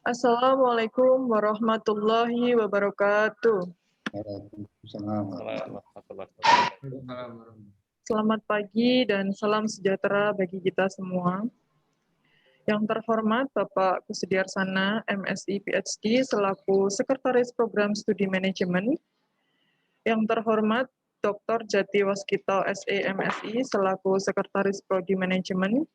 Assalamualaikum warahmatullahi wabarakatuh. Waalaikumsalam. Selamat pagi dan salam sejahtera bagi kita semua. Yang terhormat Bapak Kusdiarsana, MSI PhD, selaku Sekretaris Program Studi Manajemen. Yang terhormat Dr. Jati Waskito, SE MSI, selaku Sekretaris Prodi Manajemen.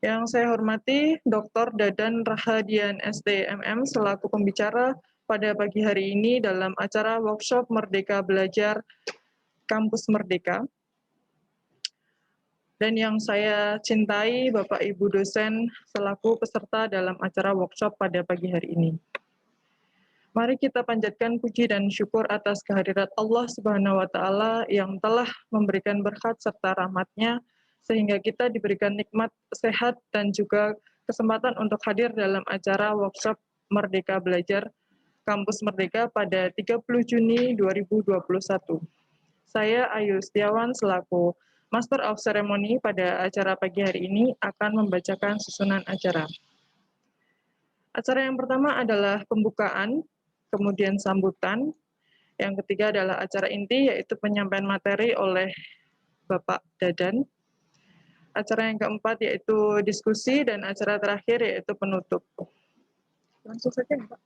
Yang saya hormati Dr. Dadan Rahadian, STMM, selaku pembicara pada pagi hari ini dalam acara workshop Merdeka Belajar Kampus Merdeka. Dan yang saya cintai Bapak Ibu dosen selaku peserta dalam acara workshop pada pagi hari ini. Mari kita panjatkan puji dan syukur atas kehadirat Allah Subhanahu wa Ta'ala yang telah memberikan berkat serta rahmat-Nya sehingga kita diberikan nikmat sehat dan juga kesempatan untuk hadir dalam acara workshop Merdeka Belajar Kampus Merdeka pada 30 Juni 2021. Saya Ayu Setiawan selaku Master of Ceremony pada acara pagi hari ini akan membacakan susunan acara. Acara yang pertama adalah pembukaan, kemudian sambutan. Yang ketiga adalah acara inti, yaitu penyampaian materi oleh Bapak Dadan. Acara yang keempat yaitu diskusi, dan acara terakhir yaitu penutup. Langsung saja, Pak.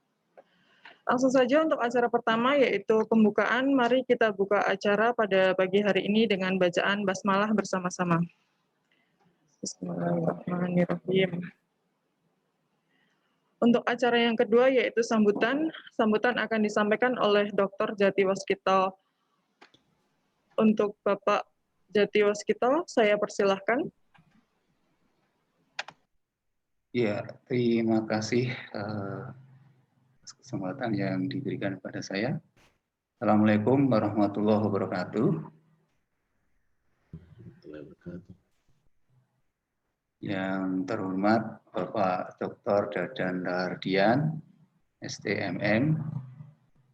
Langsung saja untuk acara pertama yaitu pembukaan. Mari kita buka acara pada pagi hari ini dengan bacaan basmalah bersama-sama. Bismillahirrahmanirrahim. Untuk acara yang kedua yaitu sambutan. Sambutan akan disampaikan oleh Dr. Jati Waskito. Untuk Bapak Jati Waskito, saya persilahkan. Ya, terima kasih kesempatan yang diberikan kepada saya. Assalamualaikum warahmatullahi wabarakatuh. Yang terhormat Bapak Dr. Dadan Rahadian, STMM,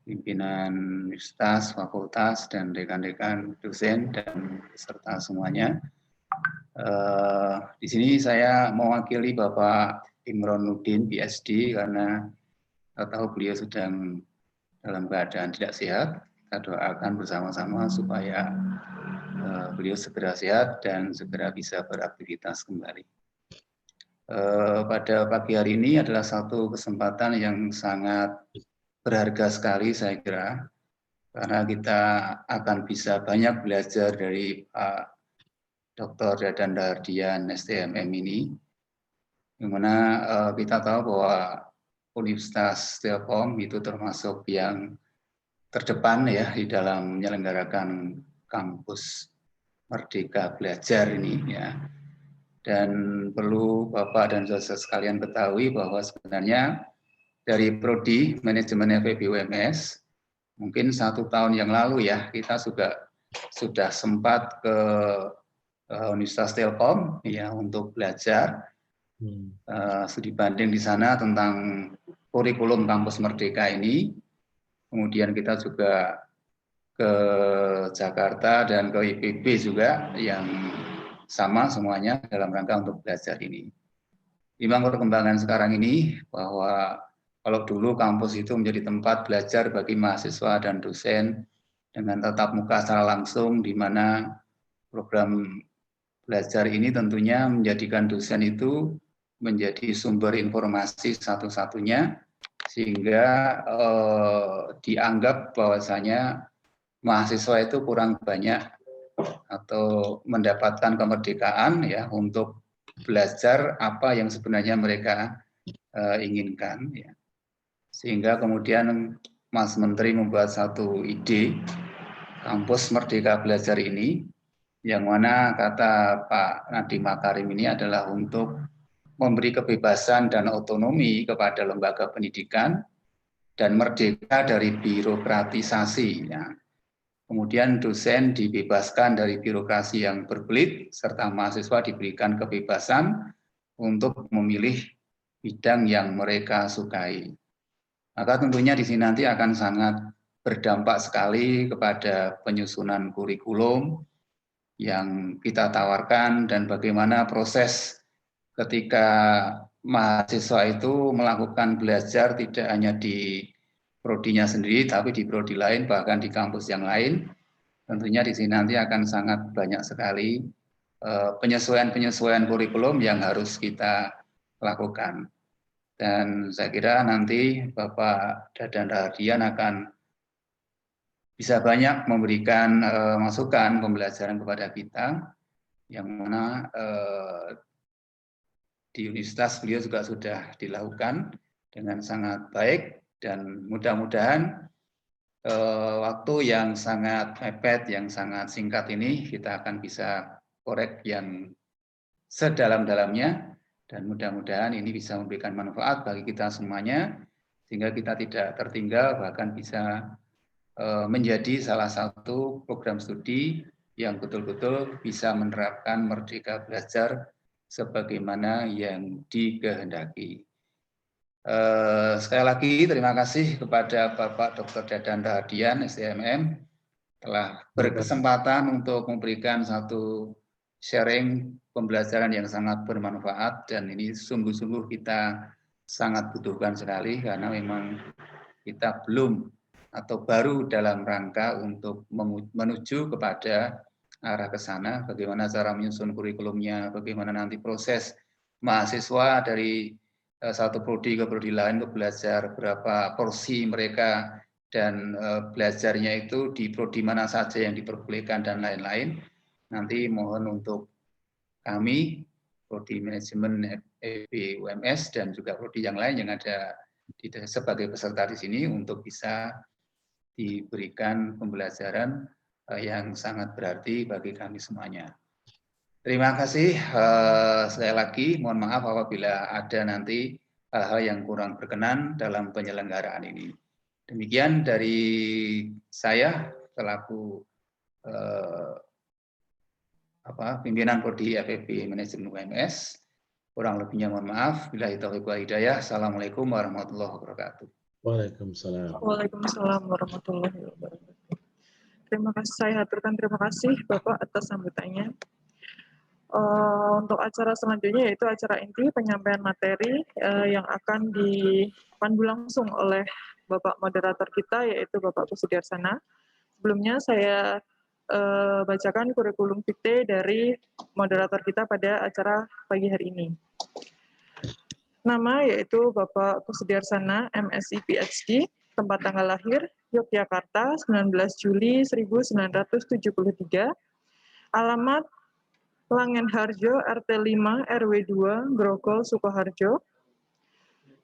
pimpinan Universitas, Fakultas, dan rekan-rekan dosen dan peserta semuanya. Di sini saya mewakili Bapak Imron Nudin, PhD, karena saya tahu beliau sedang dalam keadaan tidak sehat. Kita doakan bersama-sama supaya beliau segera sehat dan segera bisa beraktivitas kembali. Pada pagi hari ini adalah satu kesempatan yang sangat berharga sekali saya kira, karena kita akan bisa banyak belajar dari Pak Dr. Dadan Rahadian, STMM ini, yang mana kita tahu bahwa Universitas Telkom itu termasuk yang terdepan ya di dalam menyelenggarakan kampus Merdeka Belajar ini ya. Dan perlu Bapak dan saudara sekalian ketahui bahwa sebenarnya dari Prodi Manajemen FEB UMS mungkin 1 tahun yang lalu ya kita sudah sempat ke Universitas Telkom ya untuk belajar studi banding di sana tentang kurikulum kampus Merdeka ini. Kemudian kita juga ke Jakarta dan ke IPB juga yang sama semuanya dalam rangka untuk belajar ini. Memang perkembangan sekarang ini bahwa kalau dulu kampus itu menjadi tempat belajar bagi mahasiswa dan dosen dengan tatap muka secara langsung, di mana program belajar ini tentunya menjadikan dosen itu menjadi sumber informasi satu-satunya, sehingga dianggap bahwasanya mahasiswa itu kurang banyak atau mendapatkan kemerdekaan ya untuk belajar apa yang sebenarnya mereka inginkan ya. Sehingga kemudian Mas Menteri membuat satu ide kampus Merdeka Belajar ini, yang mana kata Pak Nadiem Makarim ini adalah untuk memberi kebebasan dan otonomi kepada lembaga pendidikan dan merdeka dari birokratisasi ya. Kemudian dosen dibebaskan dari birokrasi yang berbelit, serta mahasiswa diberikan kebebasan untuk memilih bidang yang mereka sukai. Maka tentunya di sini nanti akan sangat berdampak sekali kepada penyusunan kurikulum yang kita tawarkan dan bagaimana proses ketika mahasiswa itu melakukan belajar tidak hanya di prodinya sendiri, tapi di prodi lain, bahkan di kampus yang lain. Tentunya di sini nanti akan sangat banyak sekali penyesuaian-penyesuaian kurikulum yang harus kita lakukan. Dan saya kira nanti Bapak Dadan Rahardian akan bisa banyak memberikan masukan pembelajaran kepada kita, yang mana di universitas beliau juga sudah dilakukan dengan sangat baik, dan mudah-mudahan waktu yang sangat mepet, yang sangat singkat ini kita akan bisa korek yang sedalam-dalamnya, dan mudah-mudahan ini bisa memberikan manfaat bagi kita semuanya, sehingga kita tidak tertinggal, bahkan bisa menjadi salah satu program studi yang betul-betul bisa menerapkan Merdeka Belajar sebagaimana yang dikehendaki. Sekali lagi terima kasih kepada Bapak Dr. Dadan Rahardian, STMM, telah berkesempatan untuk memberikan satu sharing pembelajaran yang sangat bermanfaat, dan ini sungguh-sungguh kita sangat butuhkan sekali, karena memang kita belum atau baru dalam rangka untuk menuju kepada arah ke sana, bagaimana cara menyusun kurikulumnya, bagaimana nanti proses mahasiswa dari satu prodi ke prodi lain untuk belajar, berapa porsi mereka, dan belajarnya itu di prodi mana saja yang diperbolehkan, dan lain-lain. Nanti mohon untuk kami, prodi manajemen FEB UMS, dan juga prodi yang lain yang ada sebagai peserta di sini, untuk bisa diberikan pembelajaran yang sangat berarti bagi kami semuanya. Terima kasih sekali lagi, mohon maaf apabila ada nanti hal-hal yang kurang berkenan dalam penyelenggaraan ini. Demikian dari saya selaku pimpinan prodi FEB Manajemen UMS. Kurang lebihnya mohon maaf. Billahi taufiq wal hidayah. Assalamualaikum warahmatullahi wabarakatuh. Waalaikumsalam. Waalaikumsalam warahmatullahi wabarakatuh. Terima kasih, saya haturkan terima kasih Bapak atas sambutannya. Untuk acara selanjutnya yaitu acara inti penyampaian materi yang akan dipandu langsung oleh Bapak moderator kita, yaitu Bapak Kusudiarsana. Sebelumnya saya bacakan kurikulum vitae dari moderator kita pada acara pagi hari ini. Nama yaitu Bapak Kusudiarsana, MSc PhD, tempat tanggal lahir Yogyakarta 19 Juli 1973, alamat Langenharjo RT 5 RW 2 Grogol Sukoharjo.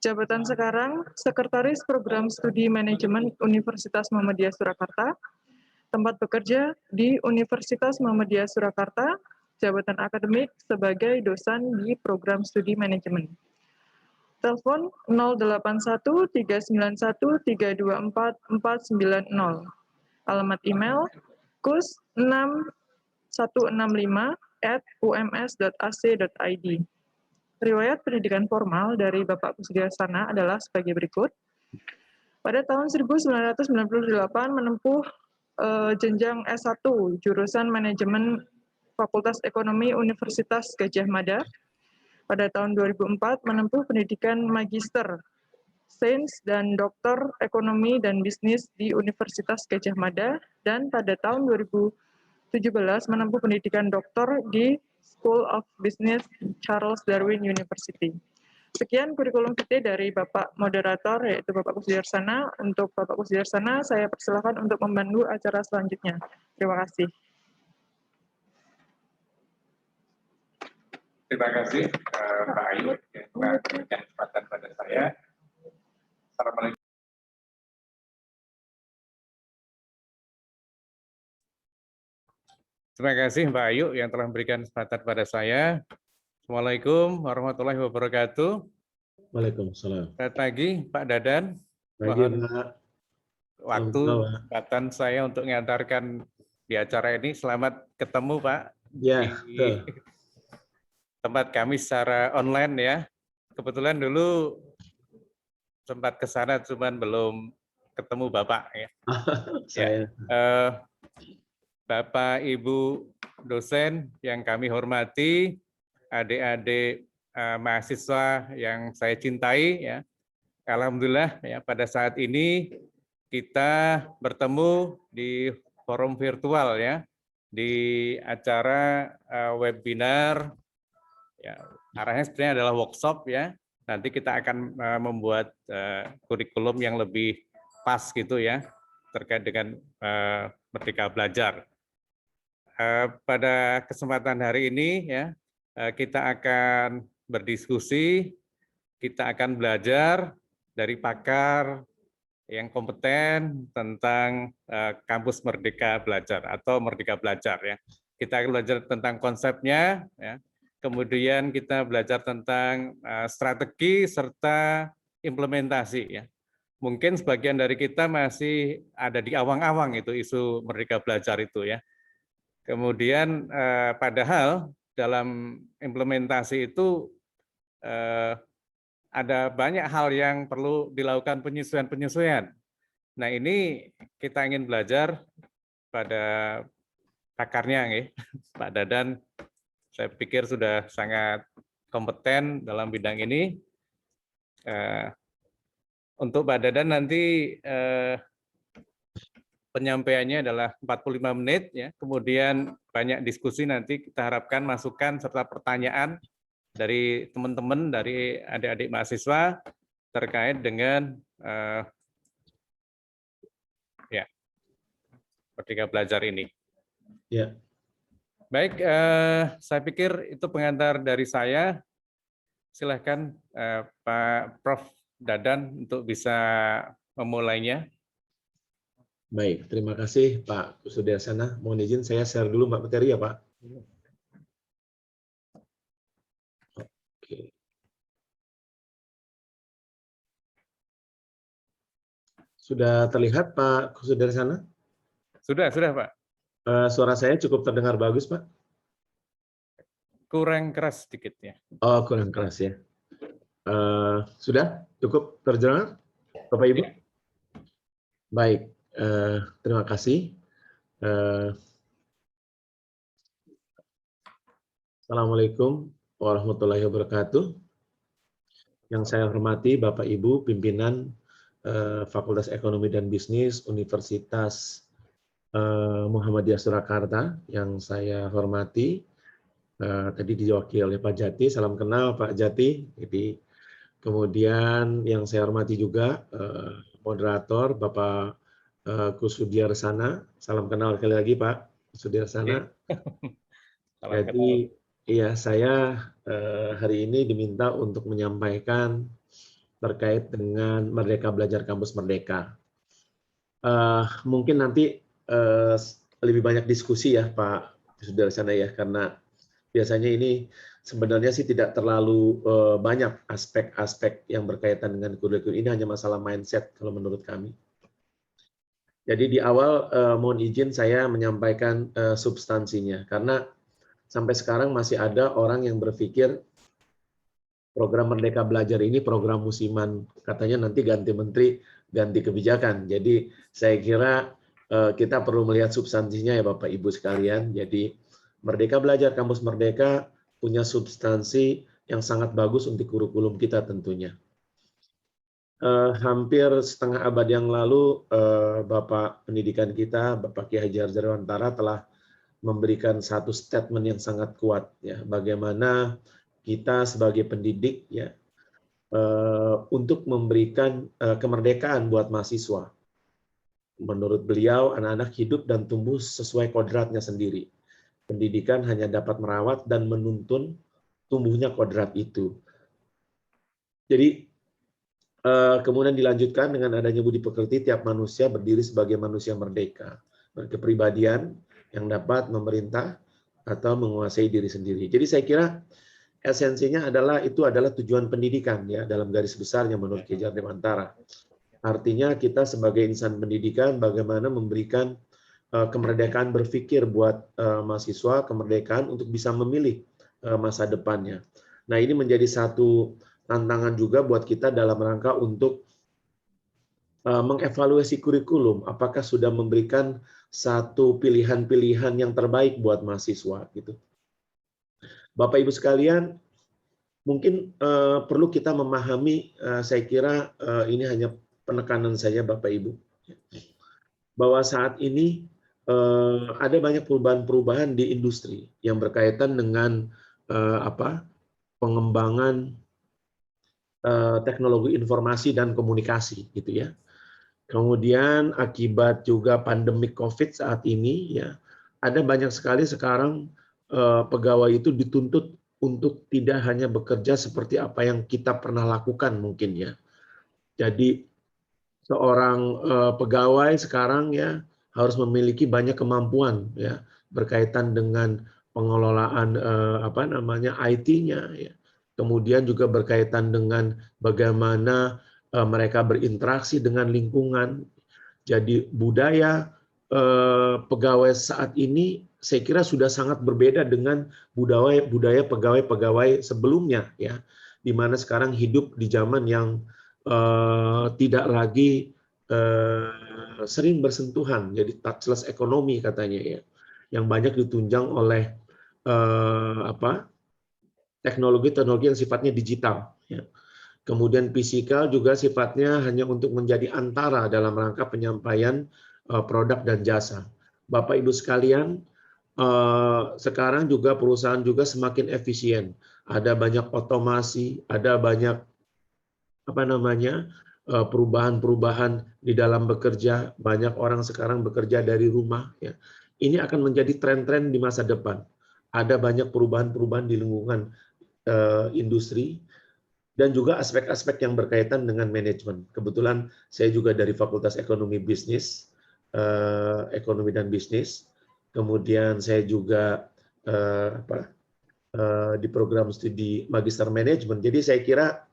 Jabatan sekarang Sekretaris Program Studi Manajemen Universitas Muhammadiyah Surakarta. Tempat bekerja di Universitas Muhammadiyah Surakarta. Jabatan akademik sebagai dosen di Program Studi Manajemen. Telepon 081 391 324 490. Alamat email kus6165@ums.ac.id. Riwayat pendidikan formal dari Bapak Kusudiarsana adalah sebagai berikut. Pada tahun 1998 menempuh jenjang S1 jurusan Manajemen Fakultas Ekonomi Universitas Gadjah Mada. Pada tahun 2004 menempuh pendidikan Magister Sains dan Doktor Ekonomi dan Bisnis di Universitas Gadjah Mada, dan pada tahun 2017 menempuh pendidikan doktor di School of Business Charles Darwin University. Sekian kurikulum vitae dari Bapak moderator yaitu Bapak Kusudiarsana. Untuk Bapak Kusudiarsana saya persilakan untuk memandu acara selanjutnya. Terima kasih. Terima kasih Pak Ayu yang telah memberikan kesempatan pada saya. Assalamualaikum. Terima kasih Mbak Ayu yang telah memberikan kesempatan pada saya. Assalamualaikum warahmatullahi wabarakatuh. Waalaikumsalam. Selamat pagi Pak Dadan. Pagi, Mohon Pak. waktu kesempatan saya untuk mengantarkan di acara ini. Selamat ketemu Pak Ya, di tempat kami secara online ya. Kebetulan dulu sempat ke sana cuman belum ketemu Bapak ya. saya. Bapak, Ibu dosen yang kami hormati, adik-adik mahasiswa yang saya cintai, ya. Alhamdulillah ya pada saat ini kita bertemu di forum virtual ya, di acara webinar ya, arahnya sebenarnya adalah workshop ya. Nanti kita akan membuat kurikulum yang lebih pas gitu ya terkait dengan Merdeka Belajar. Pada kesempatan hari ini ya kita akan berdiskusi, kita akan belajar dari pakar yang kompeten tentang kampus Merdeka Belajar atau Merdeka Belajar ya. Kita akan belajar tentang konsepnya ya. Kemudian kita belajar tentang strategi serta implementasi ya. Mungkin sebagian dari kita masih ada di awang-awang itu isu Merdeka Belajar itu ya. Kemudian padahal dalam implementasi itu ada banyak hal yang perlu dilakukan penyesuaian-penyesuaian. Nah ini kita ingin belajar pada pakarnya, ya. Pak Dadan, saya pikir sudah sangat kompeten dalam bidang ini. Untuk Pak Dadan nanti penyampaiannya adalah 45 menit, ya. Kemudian banyak diskusi nanti kita harapkan masukan serta pertanyaan dari teman-teman, dari adik-adik mahasiswa terkait dengan ya Merdeka Belajar ini. Ya. Baik, saya pikir itu pengantar dari saya. Silahkan Pak Prof. Dadan untuk bisa memulainya. Baik, terima kasih Pak Kusudiarsana. Mohon izin saya share dulu Mbak materi ya Pak. Oke. Sudah terlihat Pak Kusudiarsana? Sudah Pak. Suara saya cukup terdengar bagus Pak? Kurang keras sedikit ya. Oh, kurang keras ya. Sudah cukup terdengar Bapak Ibu? Ya. Baik, terima kasih. Assalamualaikum warahmatullahi wabarakatuh. Yang saya hormati Bapak Ibu pimpinan Fakultas Ekonomi dan Bisnis Universitas Muhammadiyah Surakarta, yang saya hormati tadi diwakili oleh Pak Jati, salam kenal Pak Jati. Jadi kemudian yang saya hormati juga moderator Bapak Kusudiarsana, salam kenal sekali lagi Pak Kusudiarsana. Jadi iya, saya hari ini diminta untuk menyampaikan terkait dengan Merdeka Belajar Kampus Merdeka. Mungkin nanti lebih banyak diskusi ya Pak Kusudiarsana ya, karena biasanya ini sebenarnya sih tidak terlalu banyak aspek-aspek yang berkaitan dengan kurikulum ini, hanya masalah mindset kalau menurut kami. Jadi di awal mohon izin saya menyampaikan substansinya, karena sampai sekarang masih ada orang yang berpikir program Merdeka Belajar ini program musiman, katanya nanti ganti menteri, ganti kebijakan. Jadi saya kira kita perlu melihat substansinya ya Bapak Ibu sekalian. Jadi Merdeka Belajar Kampus Merdeka punya substansi yang sangat bagus untuk kurikulum kita tentunya. Hampir setengah abad yang lalu Bapak Pendidikan kita, Bapak Kiai Haji Dewantara telah memberikan satu statement yang sangat kuat ya, bagaimana kita sebagai pendidik ya untuk memberikan kemerdekaan buat mahasiswa. Menurut beliau, anak-anak hidup dan tumbuh sesuai kodratnya sendiri. Pendidikan hanya dapat merawat dan menuntun tumbuhnya kodrat itu. Jadi kemudian dilanjutkan dengan adanya budi pekerti, tiap manusia berdiri sebagai manusia merdeka, berkepribadian yang dapat memerintah atau menguasai diri sendiri. Jadi saya kira esensinya adalah itu adalah tujuan pendidikan ya dalam garis besarnya menurut Kiai Haji Dewantara. Artinya kita sebagai insan pendidikan bagaimana memberikan kemerdekaan berpikir buat mahasiswa, kemerdekaan untuk bisa memilih masa depannya. Nah, ini menjadi satu tantangan juga buat kita dalam rangka untuk mengevaluasi kurikulum, apakah sudah memberikan satu pilihan-pilihan yang terbaik buat mahasiswa gitu. Bapak Ibu sekalian, mungkin perlu kita memahami, saya kira ini hanya penekanan saya Bapak Ibu, bahwa saat ini ada banyak perubahan-perubahan di industri yang berkaitan dengan pengembangan teknologi informasi dan komunikasi, gitu ya. Kemudian akibat juga pandemi COVID saat ini, ya, ada banyak sekali sekarang pegawai itu dituntut untuk tidak hanya bekerja seperti apa yang kita pernah lakukan mungkin ya. Jadi seorang pegawai sekarang ya harus memiliki banyak kemampuan ya berkaitan dengan pengelolaan IT-nya ya. Kemudian juga berkaitan dengan bagaimana mereka berinteraksi dengan lingkungan. Jadi budaya pegawai saat ini saya kira sudah sangat berbeda dengan budaya pegawai-pegawai sebelumnya ya, di mana sekarang hidup di zaman yang tidak lagi sering bersentuhan, jadi touchless ekonomi katanya ya, yang banyak ditunjang oleh teknologi-teknologi yang sifatnya digital. Ya. Kemudian fisikal juga sifatnya hanya untuk menjadi antara dalam rangka penyampaian produk dan jasa. Bapak Ibu sekalian, sekarang juga perusahaan juga semakin efisien. Ada banyak otomasi, ada banyak perubahan-perubahan di dalam bekerja. Banyak orang sekarang bekerja dari rumah. Ya. Ini akan menjadi tren-tren di masa depan. Ada banyak perubahan-perubahan di lingkungan industri dan juga aspek-aspek yang berkaitan dengan manajemen. Kebetulan saya juga dari Fakultas Ekonomi Bisnis, Ekonomi dan Bisnis. Kemudian saya juga di program studi Magister Manajemen. Jadi saya kira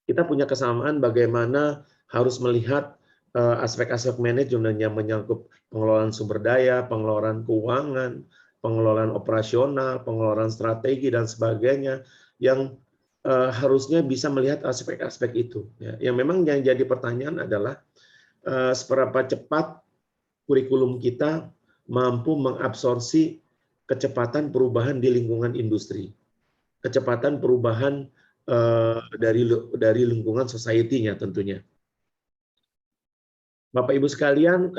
kita punya kesamaan bagaimana harus melihat aspek-aspek manajemen yang menyangkut pengelolaan sumber daya, pengelolaan keuangan, pengelolaan operasional, pengelolaan strategi dan sebagainya yang harusnya bisa melihat aspek-aspek itu. Ya. Yang memang yang jadi pertanyaan adalah seberapa cepat kurikulum kita mampu mengabsorpsi kecepatan perubahan di lingkungan industri, kecepatan perubahan dari lingkungan society-nya tentunya. Bapak Ibu sekalian,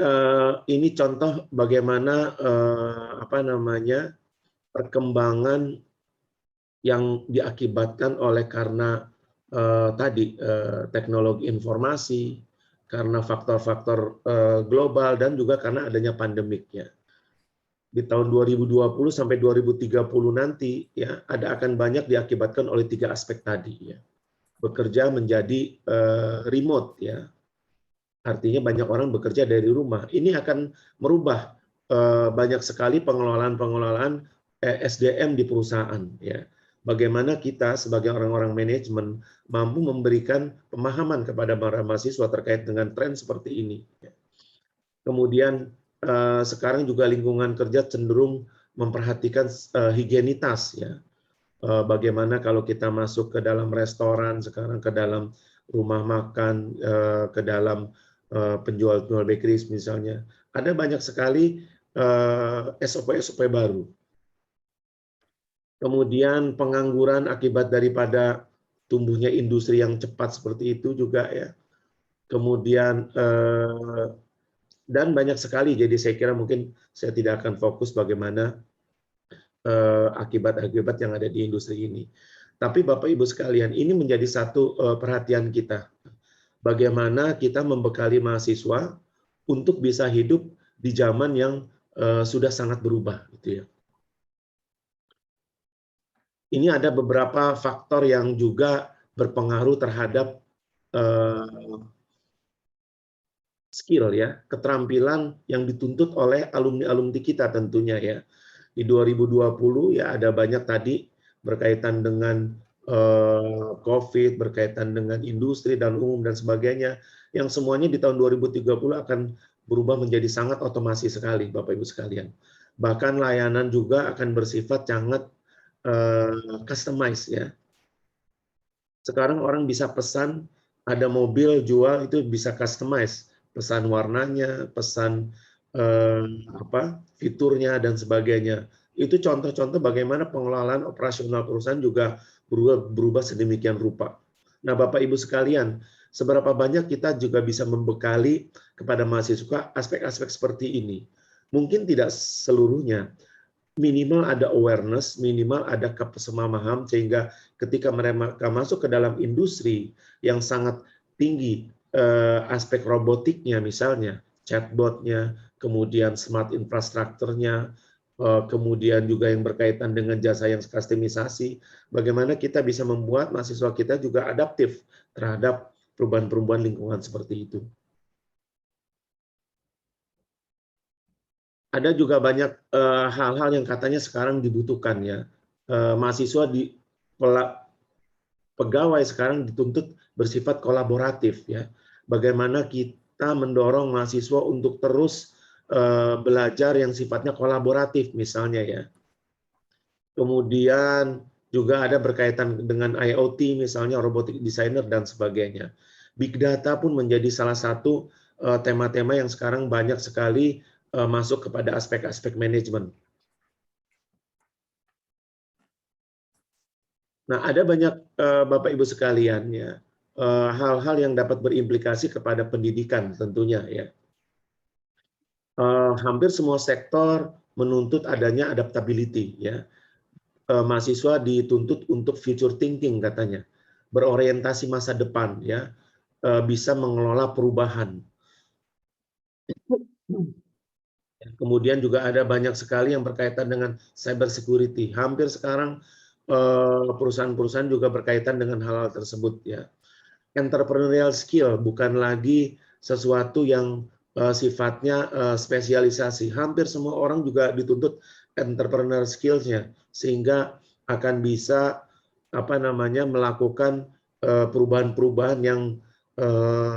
ini contoh bagaimana perkembangan yang diakibatkan oleh karena teknologi informasi, karena faktor-faktor global dan juga karena adanya pandemik ya. Di tahun 2020 sampai 2030 nanti ya akan banyak diakibatkan oleh 3 aspek tadi ya. Bekerja menjadi remote ya. Artinya banyak orang bekerja dari rumah. Ini akan merubah banyak sekali pengelolaan SDM di perusahaan ya. Bagaimana kita sebagai orang-orang manajemen mampu memberikan pemahaman kepada para mahasiswa terkait dengan tren seperti ini. Kemudian sekarang juga lingkungan kerja cenderung memperhatikan higienitas ya. Bagaimana kalau kita masuk ke dalam restoran sekarang, ke dalam rumah makan, ke dalam penjual-penjual bakery misalnya, ada banyak sekali SOP-SOP baru. Kemudian pengangguran akibat daripada tumbuhnya industri yang cepat seperti itu juga ya. Kemudian dan banyak sekali, jadi saya kira mungkin saya tidak akan fokus bagaimana akibat-akibat yang ada di industri ini. Tapi Bapak Ibu sekalian, ini menjadi satu perhatian kita. Bagaimana kita membekali mahasiswa untuk bisa hidup di zaman yang sudah sangat berubah, gitu ya. Ini ada beberapa faktor yang juga berpengaruh terhadap skill ya, keterampilan yang dituntut oleh alumni-alumni kita tentunya ya. Di 2020 ya ada banyak tadi berkaitan dengan COVID, berkaitan dengan industri dan umum dan sebagainya, yang semuanya di tahun 2030 akan berubah menjadi sangat otomasi sekali, Bapak Ibu sekalian. Bahkan layanan juga akan bersifat sangat customize ya. Sekarang orang bisa pesan, ada mobil jual itu bisa customize, pesan warnanya, pesan fiturnya dan sebagainya. Itu contoh-contoh bagaimana pengelolaan operasional perusahaan juga berubah sedemikian rupa. Nah, Bapak Ibu sekalian, seberapa banyak kita juga bisa membekali kepada mahasiswa aspek-aspek seperti ini? Mungkin tidak seluruhnya, minimal ada awareness, minimal ada kesepahaman, sehingga ketika mereka masuk ke dalam industri yang sangat tinggi, aspek robotiknya misalnya, chatbotnya, kemudian smart infrastrukturnya, kemudian juga yang berkaitan dengan jasa yang kustomisasi, bagaimana kita bisa membuat mahasiswa kita juga adaptif terhadap perubahan-perubahan lingkungan seperti itu. Ada juga banyak hal-hal yang katanya sekarang dibutuhkan ya. Mahasiswa pegawai sekarang dituntut bersifat kolaboratif ya. Bagaimana kita mendorong mahasiswa untuk terus belajar yang sifatnya kolaboratif misalnya ya. Kemudian juga ada berkaitan dengan IoT misalnya robotic designer dan sebagainya. Big data pun menjadi salah satu tema-tema yang sekarang banyak sekali masuk kepada aspek-aspek manajemen. Nah, ada banyak Bapak Ibu sekalian ya, hal-hal yang dapat berimplikasi kepada pendidikan tentunya ya. Hampir semua sektor menuntut adanya adaptability ya. Mahasiswa dituntut untuk future thinking katanya, berorientasi masa depan ya, bisa mengelola perubahan. Kemudian juga ada banyak sekali yang berkaitan dengan cyber security. Hampir sekarang perusahaan-perusahaan juga berkaitan dengan hal-hal tersebut ya. Entrepreneurial skill bukan lagi sesuatu yang sifatnya spesialisasi. Hampir semua orang juga dituntut entrepreneurial skills-nya sehingga akan bisa melakukan perubahan-perubahan yang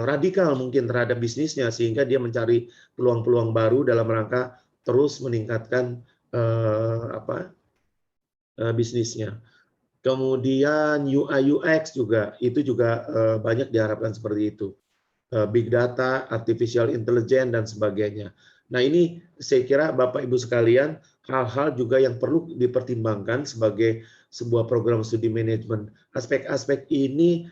radikal mungkin terhadap bisnisnya sehingga dia mencari peluang-peluang baru dalam rangka terus meningkatkan bisnisnya. Kemudian UI UX juga itu juga banyak diharapkan seperti itu. Big data, artificial intelligence dan sebagainya. Nah, ini saya kira Bapak Ibu sekalian hal-hal juga yang perlu dipertimbangkan sebagai sebuah program studi manajemen. Aspek-aspek ini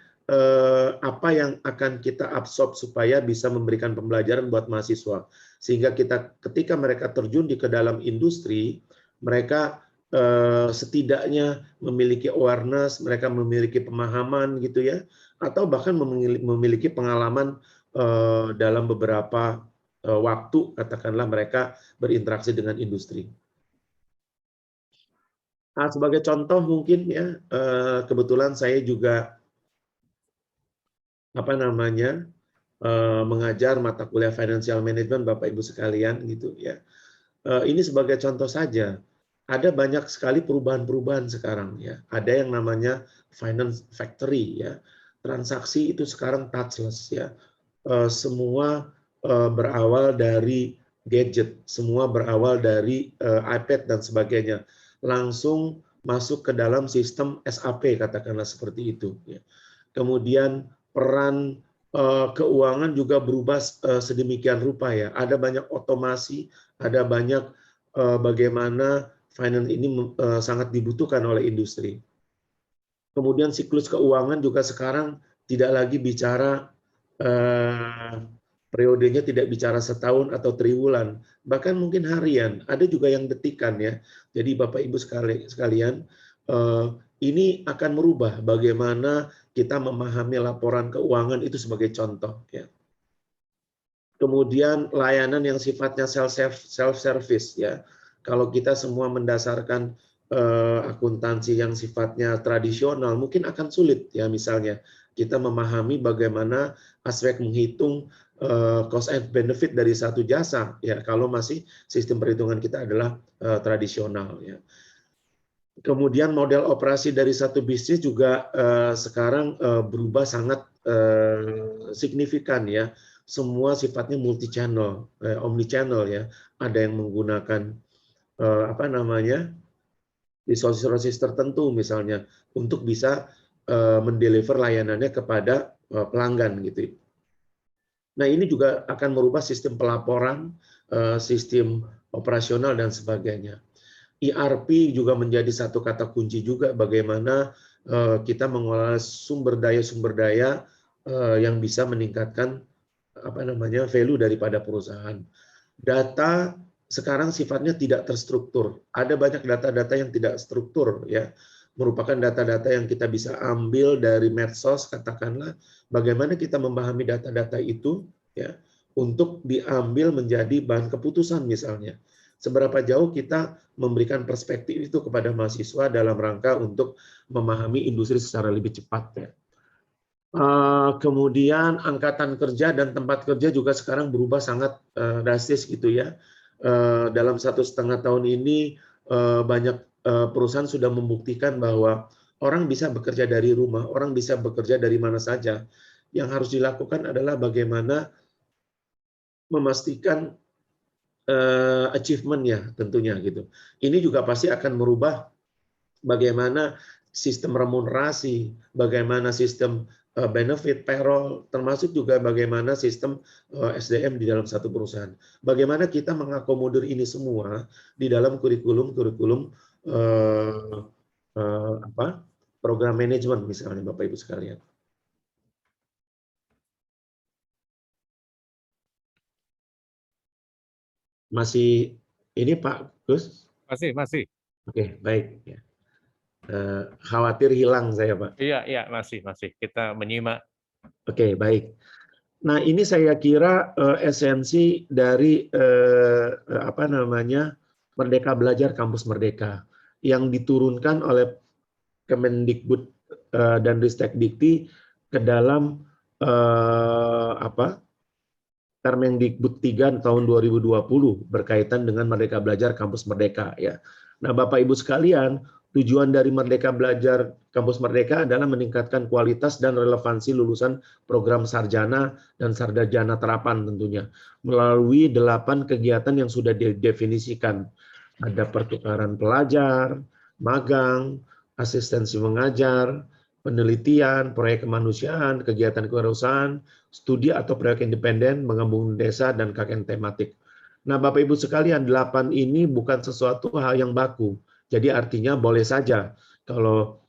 apa yang akan kita absorb supaya bisa memberikan pembelajaran buat mahasiswa sehingga ketika mereka terjun ke dalam industri mereka setidaknya memiliki awareness, mereka memiliki pemahaman gitu ya, atau bahkan memiliki pengalaman dalam beberapa waktu katakanlah mereka berinteraksi dengan industri. Nah, sebagai contoh mungkin ya kebetulan saya juga mengajar mata kuliah financial management Bapak Ibu sekalian gitu ya. Ini sebagai contoh saja. Ada banyak sekali perubahan-perubahan sekarang ya. Ada yang namanya finance factory ya. Transaksi itu sekarang touchless ya. Semua berawal dari gadget, semua berawal dari iPad dan sebagainya. Langsung masuk ke dalam sistem SAP katakanlah seperti itu ya. Kemudian peran keuangan juga berubah sedemikian rupa ya. Ada banyak otomasi, ada banyak bagaimana finance ini sangat dibutuhkan oleh industri. Kemudian siklus keuangan juga sekarang tidak lagi bicara periodenya tidak bicara setahun atau triwulan, bahkan mungkin harian. Ada juga yang detikan ya. Jadi Bapak Ibu sekalian, ini akan merubah bagaimana kita memahami laporan keuangan itu sebagai contoh ya. Kemudian layanan yang sifatnya self-service ya. Kalau kita semua mendasarkan akuntansi yang sifatnya tradisional mungkin akan sulit ya, misalnya kita memahami bagaimana aspek menghitung cost and benefit dari satu jasa ya kalau masih sistem perhitungan kita adalah tradisional ya. Kemudian model operasi dari satu bisnis juga sekarang berubah sangat signifikan ya. Semua sifatnya multi channel, omni channel ya. Ada yang menggunakan resources tertentu misalnya untuk bisa mendeliver layanannya kepada pelanggan gitu. Nah, ini juga akan merubah sistem pelaporan, sistem operasional dan sebagainya. ERP juga menjadi satu kata kunci juga, bagaimana kita mengolah sumber daya yang bisa meningkatkan value daripada perusahaan. Data sekarang sifatnya tidak terstruktur. Ada banyak data-data yang tidak struktur, ya, merupakan data-data yang kita bisa ambil dari medsos, katakanlah, bagaimana kita memahami data-data itu, ya, untuk diambil menjadi bahan keputusan misalnya. Seberapa jauh kita memberikan perspektif itu kepada mahasiswa dalam rangka untuk memahami industri secara lebih cepat, ya. Kemudian angkatan kerja dan tempat kerja juga sekarang berubah sangat drastis gitu ya. Dalam 1,5 tahun ini banyak perusahaan sudah membuktikan bahwa orang bisa bekerja dari rumah, orang bisa bekerja dari mana saja. Yang harus dilakukan adalah bagaimana memastikan achievement ya tentunya gitu. Ini juga pasti akan merubah bagaimana sistem remunerasi, bagaimana sistem benefit, payroll, termasuk juga bagaimana sistem SDM di dalam satu perusahaan. Bagaimana kita mengakomodir ini semua di dalam kurikulum program manajemen misalnya, Bapak Ibu sekalian. Masih ini Pak Gus? Masih. Oke, baik. Khawatir hilang saya, Pak. Iya, masih. Kita menyimak. Oke, baik. Nah, ini saya kira esensi dari Merdeka Belajar Kampus Merdeka yang diturunkan oleh Kemendikbud dan Ristekdikti ke dalam Permendikbud 3 tahun 2020 berkaitan dengan Merdeka Belajar Kampus Merdeka, ya. Nah, Bapak Ibu sekalian, tujuan dari Merdeka Belajar Kampus Merdeka adalah meningkatkan kualitas dan relevansi lulusan program sarjana dan sarjana terapan tentunya melalui 8 kegiatan yang sudah didefinisikan. Ada pertukaran pelajar, magang, asistensi mengajar, penelitian, proyek kemanusiaan, kegiatan kewirausahaan, studi atau proyek independen, mengembangkan desa, dan KKN tematik. Nah, Bapak Ibu sekalian, 8 ini bukan sesuatu hal yang baku. Jadi artinya boleh saja kalau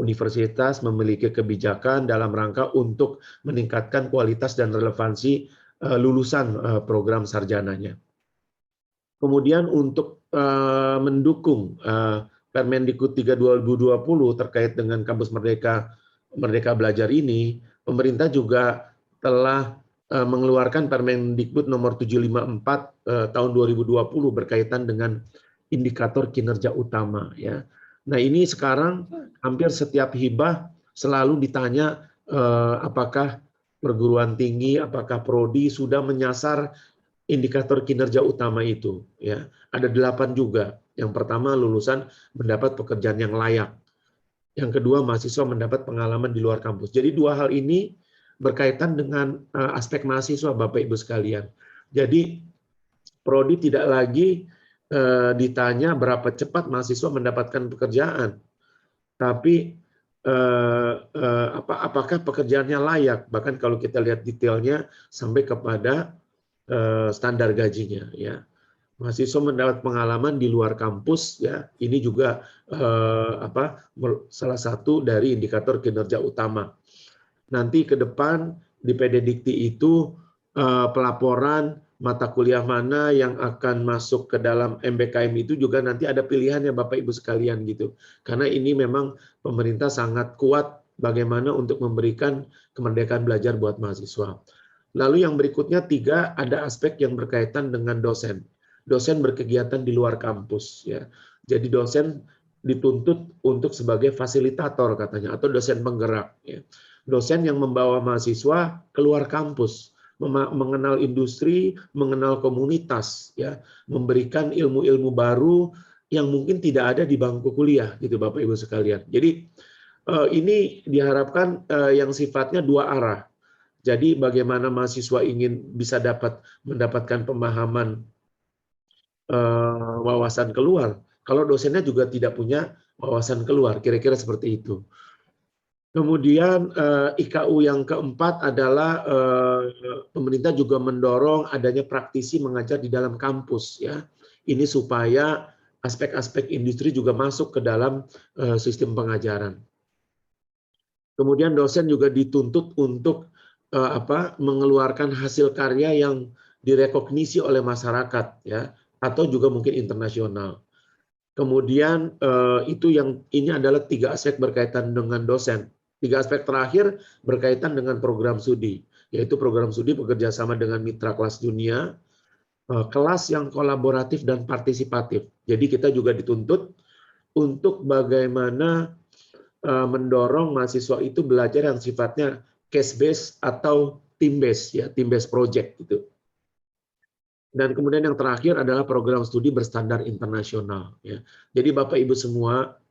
universitas memiliki kebijakan dalam rangka untuk meningkatkan kualitas dan relevansi lulusan program sarjananya. Kemudian untuk mendukung Permendikbud 3 2020 terkait dengan Kampus Merdeka Belajar ini, pemerintah juga telah mengeluarkan Permendikbud nomor 754 tahun 2020 berkaitan dengan indikator kinerja utama, ya. Nah, ini sekarang hampir setiap hibah selalu ditanya apakah perguruan tinggi, apakah prodi sudah menyasar indikator kinerja utama itu, ya. Ada 8 juga. Yang pertama, lulusan mendapat pekerjaan yang layak. Yang kedua, mahasiswa mendapat pengalaman di luar kampus. Jadi 2 hal ini berkaitan dengan aspek mahasiswa, Bapak Ibu sekalian. Jadi prodi tidak lagi ditanya berapa cepat mahasiswa mendapatkan pekerjaan, tapi apakah pekerjaannya layak. Bahkan kalau kita lihat detailnya sampai kepada standar gajinya, ya. Mahasiswa mendapat pengalaman di luar kampus, ya. Ini juga salah satu dari indikator kinerja utama. Nanti ke depan di PDDikti itu pelaporan mata kuliah mana yang akan masuk ke dalam MBKM itu juga nanti ada pilihannya, Bapak Ibu sekalian, gitu. Karena ini memang pemerintah sangat kuat bagaimana untuk memberikan kemerdekaan belajar buat mahasiswa. Lalu yang berikutnya 3, ada aspek yang berkaitan dengan dosen. Dosen berkegiatan di luar kampus, ya. Jadi dosen dituntut untuk sebagai fasilitator katanya, atau dosen penggerak, ya. Dosen yang membawa mahasiswa keluar kampus, mengenal industri, mengenal komunitas, ya, memberikan ilmu-ilmu baru yang mungkin tidak ada di bangku kuliah, gitu Bapak Ibu sekalian. Jadi ini diharapkan yang sifatnya 2 arah. Jadi bagaimana mahasiswa ingin bisa mendapatkan pemahaman wawasan keluar, kalau dosennya juga tidak punya wawasan keluar, kira-kira seperti itu. Kemudian IKU yang keempat adalah pemerintah juga mendorong adanya praktisi mengajar di dalam kampus, ya. Ini supaya aspek-aspek industri juga masuk ke dalam sistem pengajaran. Kemudian dosen juga dituntut untuk mengeluarkan hasil karya yang direkognisi oleh masyarakat, ya, atau juga mungkin internasional. Kemudian ini adalah 3 aspek berkaitan dengan dosen. 3 aspek terakhir berkaitan dengan program studi, yaitu program studi bekerja sama dengan mitra kelas dunia, kelas yang kolaboratif dan partisipatif. Jadi kita juga dituntut untuk bagaimana mendorong mahasiswa itu belajar yang sifatnya case based atau team based, ya, team based project gitu. Dan kemudian yang terakhir adalah program studi berstandar internasional. Ya. Jadi Bapak Ibu semua,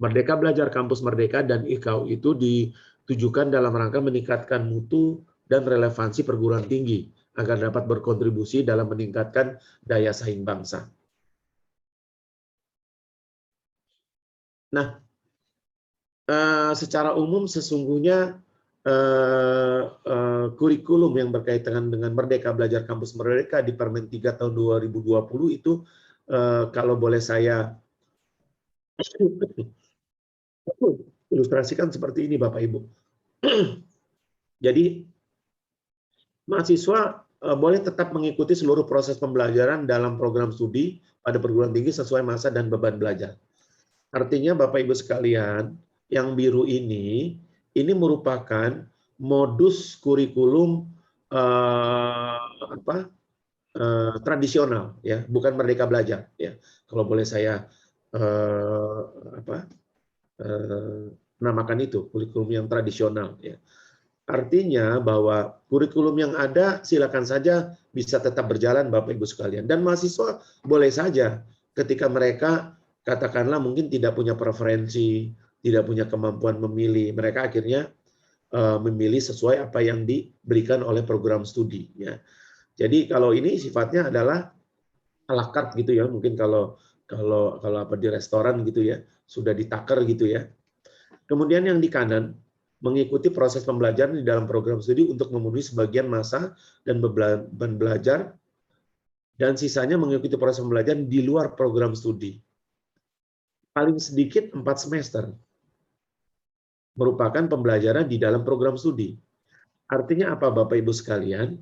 Merdeka Belajar Kampus Merdeka dan IKAU itu ditujukan dalam rangka meningkatkan mutu dan relevansi perguruan tinggi agar dapat berkontribusi dalam meningkatkan daya saing bangsa. Nah, secara umum sesungguhnya kurikulum yang berkaitan dengan Merdeka Belajar Kampus Merdeka di Permen 3 tahun 2020 itu kalau boleh saya ilustrasikan seperti ini Bapak Ibu. Jadi mahasiswa boleh tetap mengikuti seluruh proses pembelajaran dalam program studi pada perguruan tinggi sesuai masa dan beban belajar. Artinya Bapak Ibu sekalian, yang biru ini merupakan modus kurikulum tradisional, ya, bukan Merdeka Belajar, ya. Kalau boleh saya namakan itu kurikulum yang tradisional, ya. Artinya bahwa kurikulum yang ada silakan saja bisa tetap berjalan Bapak Ibu sekalian, dan mahasiswa boleh saja ketika mereka katakanlah mungkin tidak punya preferensi, tidak punya kemampuan memilih, mereka akhirnya memilih sesuai apa yang diberikan oleh program studi, ya. Jadi kalau ini sifatnya adalah à la carte gitu ya, mungkin kalau di restoran gitu ya, sudah ditakar gitu ya. Kemudian yang di kanan mengikuti proses pembelajaran di dalam program studi untuk memenuhi sebagian masa dan beban belajar, dan sisanya mengikuti proses pembelajaran di luar program studi. Paling sedikit 4 semester merupakan pembelajaran di dalam program studi. Artinya apa Bapak Ibu sekalian?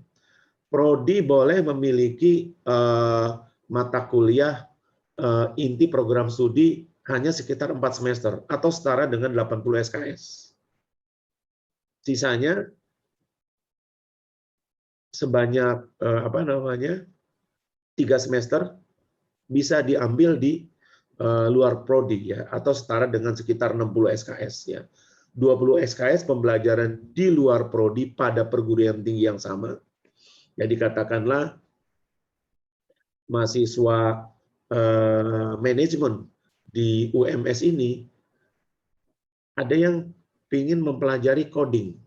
Prodi boleh memiliki mata kuliah inti program studi hanya sekitar 4 semester atau setara dengan 80 SKS. Sisanya sebanyak 3 semester bisa diambil di luar prodi, ya, atau setara dengan sekitar 60 SKS, ya. 20 SKS pembelajaran di luar prodi pada perguruan tinggi yang sama. Jadi katakanlah mahasiswa manajemen di UMS ini ada yang ingin mempelajari coding,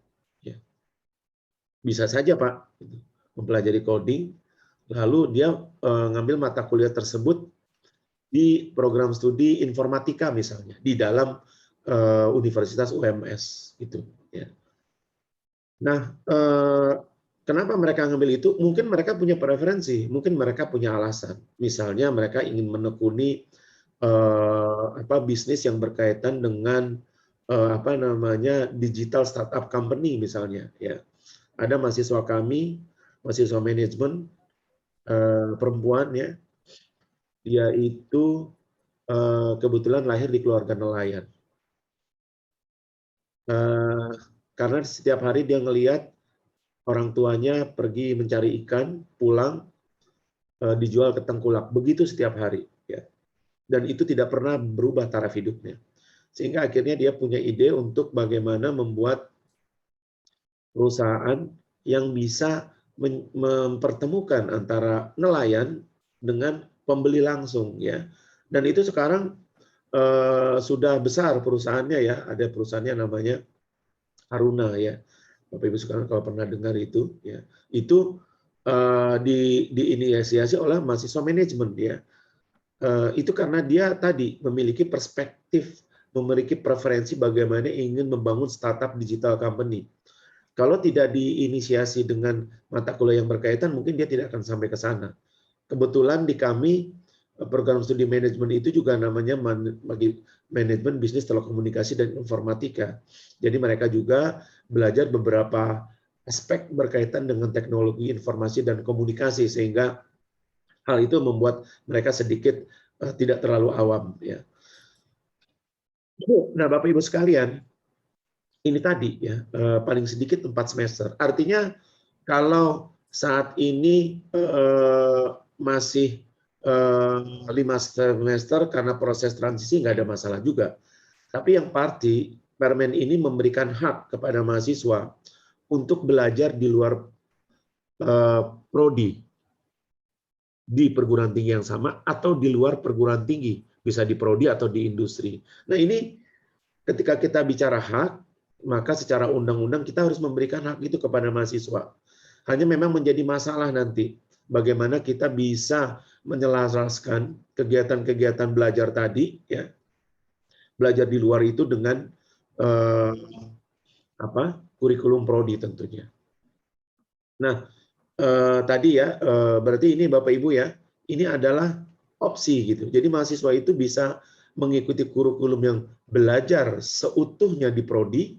ya. Bisa saja Pak mempelajari coding, lalu dia ngambil mata kuliah tersebut di program studi informatika misalnya di dalam Universitas UMS itu, ya. Nah, kenapa mereka ngambil itu? Mungkin mereka punya preferensi, mungkin mereka punya alasan. Misalnya mereka ingin menekuni bisnis yang berkaitan dengan digital startup company misalnya, ya. Ada mahasiswa kami, mahasiswa manajemen perempuan, ya. Dia itu kebetulan lahir di keluarga nelayan. Karena setiap hari dia ngelihat orang tuanya pergi mencari ikan, pulang dijual ke tengkulak. Begitu setiap hari, ya. Dan itu tidak pernah berubah taraf hidupnya. Sehingga akhirnya dia punya ide untuk bagaimana membuat perusahaan yang bisa mempertemukan antara nelayan dengan pembeli langsung, ya. Dan itu sekarang sudah besar perusahaannya, ya. Ada perusahaannya namanya Aruna, ya. Bapak Ibu sekarang kalau pernah dengar itu, ya. Itu diinisiasi oleh mahasiswa manajemen, ya. Itu karena dia tadi memiliki perspektif, memiliki preferensi bagaimana ingin membangun startup digital company. Kalau tidak diinisiasi dengan mata kuliah yang berkaitan, mungkin dia tidak akan sampai ke sana. Kebetulan di kami program studi manajemen itu juga namanya bagi manajemen bisnis telekomunikasi dan informatika. Jadi mereka juga belajar beberapa aspek berkaitan dengan teknologi informasi dan komunikasi, sehingga hal itu membuat mereka sedikit tidak terlalu awam. Ya. Nah, Bapak Ibu sekalian, ini tadi ya paling sedikit 4 semester. Artinya kalau saat ini masih 5 semester karena proses transisi nggak ada masalah juga. Tapi yang pasti Permen ini memberikan hak kepada mahasiswa untuk belajar di luar prodi di perguruan tinggi yang sama atau di luar perguruan tinggi, bisa di prodi atau di industri. Nah ini ketika kita bicara hak, maka secara undang-undang kita harus memberikan hak itu kepada mahasiswa. Hanya memang menjadi masalah nanti bagaimana kita bisa menyelaraskan kegiatan-kegiatan belajar tadi, ya, belajar di luar itu dengan kurikulum prodi tentunya. Nah, tadi ya, berarti ini Bapak Ibu ya, ini adalah opsi gitu. Jadi mahasiswa itu bisa mengikuti kurikulum yang belajar seutuhnya di prodi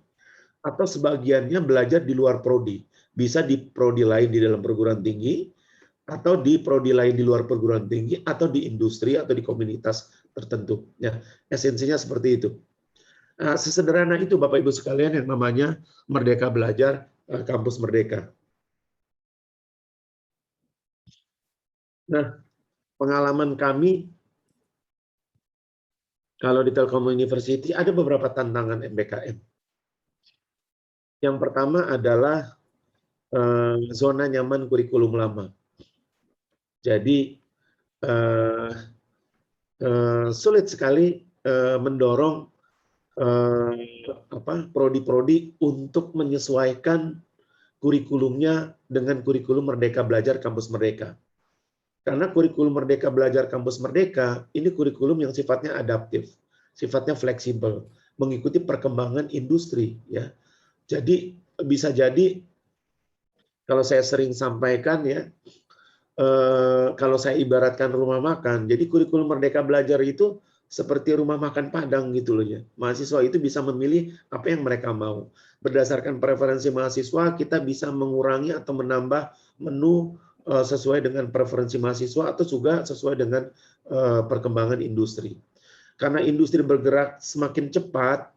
atau sebagiannya belajar di luar prodi. Bisa di prodi lain di dalam perguruan tinggi atau di prodi lain di luar perguruan tinggi atau di industri atau di komunitas tertentu. Ya, esensinya seperti itu. Nah, sesederhana itu Bapak Ibu sekalian yang namanya Merdeka Belajar Kampus Merdeka. Nah, pengalaman kami kalau di Telkom University ada beberapa tantangan MBKM. Yang pertama adalah zona nyaman kurikulum lama. Jadi sulit sekali mendorong prodi-prodi untuk menyesuaikan kurikulumnya dengan kurikulum Merdeka Belajar Kampus Merdeka. Karena kurikulum Merdeka Belajar Kampus Merdeka ini kurikulum yang sifatnya adaptif, sifatnya fleksibel, mengikuti perkembangan industri. Ya, jadi bisa jadi kalau saya sering sampaikan ya, kalau saya ibaratkan rumah makan, jadi kurikulum Merdeka Belajar itu seperti rumah makan Padang gitu loh ya. Mahasiswa itu bisa memilih apa yang mereka mau. Berdasarkan preferensi mahasiswa, kita bisa mengurangi atau menambah menu sesuai dengan preferensi mahasiswa atau juga sesuai dengan perkembangan industri. Karena industri bergerak semakin cepat